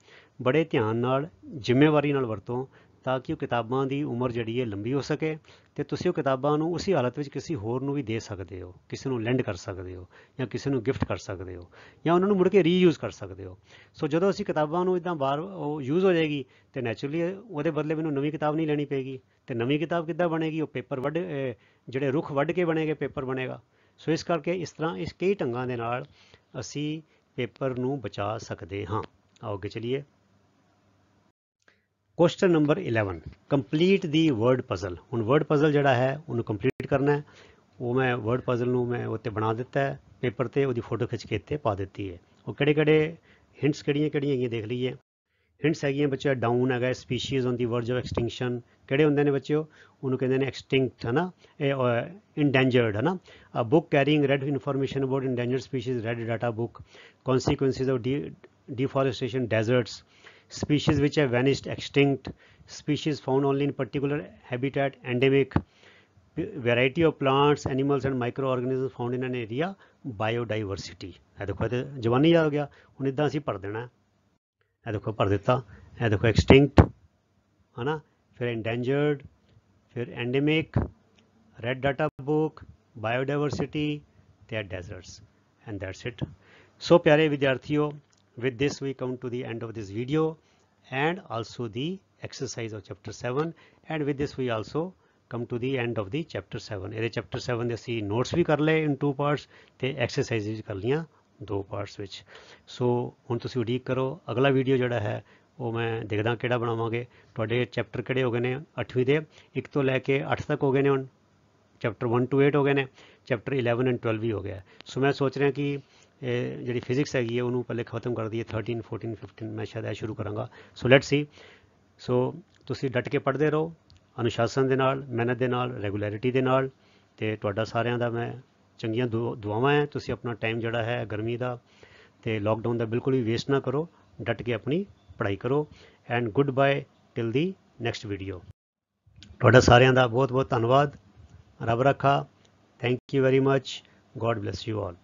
ਬੜੇ ਧਿਆਨ ਨਾਲ, ਜ਼ਿੰਮੇਵਾਰੀ ਨਾਲ ਵਰਤੋ, ਤਾਂ ਕਿ ਉਹ ਕਿਤਾਬਾਂ ਦੀ ਉਮਰ ਜਿਹੜੀ ਹੈ ਲੰਬੀ ਹੋ ਸਕੇ ਅਤੇ ਤੁਸੀਂ ਉਹ ਕਿਤਾਬਾਂ ਨੂੰ ਉਸੇ ਹਾਲਤ ਵਿੱਚ ਕਿਸੇ ਹੋਰ ਨੂੰ ਵੀ ਦੇ ਸਕਦੇ ਹੋ, ਕਿਸੇ ਨੂੰ ਲੈਂਡ ਕਰ ਸਕਦੇ ਹੋ ਜਾਂ ਕਿਸੇ ਨੂੰ ਗਿਫਟ ਕਰ ਸਕਦੇ ਹੋ ਜਾਂ ਉਹਨਾਂ ਨੂੰ ਮੁੜ ਕੇ ਰੀਯੂਜ਼ ਕਰ ਸਕਦੇ ਹੋ। ਸੋ ਜਦੋਂ ਅਸੀਂ ਕਿਤਾਬਾਂ ਨੂੰ ਇੱਦਾਂ ਬਾਰ ਉਹ ਯੂਜ਼ ਹੋ ਜਾਏਗੀ ਅਤੇ ਨੈਚੁਰਲੀ ਉਹਦੇ ਬਦਲੇ ਮੈਨੂੰ ਨਵੀਂ ਕਿਤਾਬ ਨਹੀਂ ਲੈਣੀ ਪਏਗੀ। ਅਤੇ ਨਵੀਂ ਕਿਤਾਬ ਕਿੱਦਾਂ ਬਣੇਗੀ? ਉਹ ਪੇਪਰ ਵੱਢ, ਜਿਹੜੇ ਰੁੱਖ ਵੱਢ ਕੇ ਬਣੇਗੇ ਪੇਪਰ ਬਣੇਗਾ। ਸੋ ਇਸ ਕਰਕੇ ਇਸ ਤਰ੍ਹਾਂ ਇਸ ਕਈ ਢੰਗਾਂ ਦੇ ਨਾਲ ਅਸੀਂ ਪੇਪਰ ਨੂੰ ਬਚਾ ਸਕਦੇ ਹਾਂ। ਆਓ ਅੱਗੇ ਚਲੀਏ। ਕੁਐਸਚਨ ਨੰਬਰ 11, ਕੰਪਲੀਟ ਦੀ ਵਰਡ ਪਜ਼ਲ। ਹੁਣ ਵਰਡ ਪਜ਼ਲ ਜਿਹੜਾ ਹੈ ਉਹਨੂੰ ਕੰਪਲੀਟ ਕਰਨਾ ਹੈ। ਉਹ ਮੈਂ ਵਰਡ ਪਜ਼ਲ ਨੂੰ ਮੈਂ ਉੱਤੇ ਬਣਾ ਦਿੱਤਾ ਹੈ ਪੇਪਰ 'ਤੇ, ਉਹਦੀ ਫੋਟੋ ਖਿੱਚ ਕੇ ਇੱਥੇ ਪਾ ਦਿੱਤੀ ਹੈ। ਉਹ ਕਿਹੜੇ ਕਿਹੜੇ ਹਿੰਟਸ ਕਿਹੜੀਆਂ ਹੈਗੀਆਂ ਦੇਖ ਲਈਏ। ਹਿੰਟਸ ਹੈਗੀਆਂ ਬੱਚੇ, ਡਾਊਨ ਹੈਗਾ, species on the verge of ਐਕਸਟਿੰਕਸ਼ਨ, ਕਿਹੜੇ ਹੁੰਦੇ ਨੇ ਬੱਚਿਓ? ਉਹਨੂੰ ਕਹਿੰਦੇ ਨੇ ਐਕਸਟਿੰਕਟ, ਹੈ ਨਾ, ਇੰਡੈਂਜਰਡ, ਹੈ ਨਾ। A book carrying red information about endangered species, red data book. Consequences of deforestation, deserts. Species which have vanished, extinct. Species found only in particular habitat, endemic. Variety of plants, animals and microorganisms found in an area, biodiversity। ਇਹ ਦੇਖੋ ਇਹ ਜਵਾਨੀ ਆ ਗਿਆ। ਹੁਣ ਇੱਦਾਂ ਅਸੀਂ ਭਰ ਦੇਣਾ। ਇਹ ਦੇਖੋ ਭਰ ਦਿੱਤਾ। ਇਹ ਦੇਖੋ ਐਕਸਟਿੰਕਟ, ਹੈ ਨਾ, ਫਿਰ ਇੰਡੈਂਜਰਡ, ਫਿਰ ਐਂਡੇਮਿਕ, ਰੈਡ ਡਾਟਾ ਬੁੱਕ, ਬਾਇਓਡਾਇਵਰਸਿਟੀ ਅਤੇ ਡੈਜ਼ਰਟਸ, ਐਂਡ ਦੈਟਸ ਇਟ। ਸੋ ਪਿਆਰੇ ਵਿਦਿਆਰਥੀਓ, with this we come to the end of this video and also the exercise of chapter 7, and with this we also come to the end of the chapter 7। ਇਹਦੇ chapter 7 ਦੇ ਅਸੀਂ notes ਵੀ ਕਰ ਲਏ in 2 parts ਅਤੇ exercise ਵੀ ਕਰ ਲਈਆਂ 2 parts ਵਿੱਚ। ਸੋ ਹੁਣ ਤੁਸੀਂ ਉਡੀਕ ਕਰੋ ਅਗਲਾ ਵੀਡੀਓ ਜਿਹੜਾ ਹੈ ਉਹ ਮੈਂ ਦੇਖਦਾ ਕਿਹੜਾ ਬਣਾਵਾਂਗੇ। ਤੁਹਾਡੇ ਚੈਪਟਰ ਕਿਹੜੇ ਹੋ ਗਏ ਨੇ 8ਵੀਂ ਦੇ? 1 ਤੋਂ ਲੈ ਕੇ 8 ਤੱਕ ਹੋ ਗਏ ਨੇ। ਹੁਣ ਚੈਪਟਰ 1 to 8 ਹੋ ਗਏ ਨੇ, ਚੈਪਟਰ 11 and 12 ਵੀ ਹੋ ਗਿਆ। ਸੋ ਮੈਂ ਸੋਚ ਰਿਹਾ ਕਿ ਜਿਹੜੀ ਫਿਜ਼ਿਕਸ ਹੈਗੀ ਹੈ ਉਹਨੂੰ ਪਹਿਲੇ ਖਤਮ ਕਰ ਦਈਏ। 13, 14, 15 ਮੈਂ ਸ਼ਾਇਦ ਇਹ ਸ਼ੁਰੂ ਕਰਾਂਗਾ। So let's see. ਸੋ ਤੁਸੀਂ ਡਟ ਕੇ ਪੜ੍ਹਦੇ ਰਹੋ ਅਨੁਸ਼ਾਸਨ ਦੇ ਨਾਲ, ਮਿਹਨਤ ਦੇ ਨਾਲ, ਰੈਗੂਲੈਰਿਟੀ ਦੇ ਨਾਲ, ਅਤੇ ਤੁਹਾਡਾ ਸਾਰਿਆਂ ਦਾ ਮੈਂ ਚੰਗੀਆਂ ਦੁਆਵਾਂ ਹੈ। ਤੁਸੀਂ ਆਪਣਾ ਟਾਈਮ ਜਿਹੜਾ ਹੈ ਗਰਮੀ ਦਾ ਅਤੇ ਲੋਕਡਾਊਨ ਦਾ ਬਿਲਕੁਲ ਵੀ ਵੇਸਟ ਨਾ ਕਰੋ, ਡਟ ਕੇ ਆਪਣੀ ਪੜ੍ਹਾਈ ਕਰੋ। And good bye till the next video. ਤੁਹਾਡਾ ਸਾਰਿਆਂ ਦਾ ਬਹੁਤ ਬਹੁਤ ਧੰਨਵਾਦ। ਰੱਬ ਰੱਖਾ। Thank you very much. God bless you all.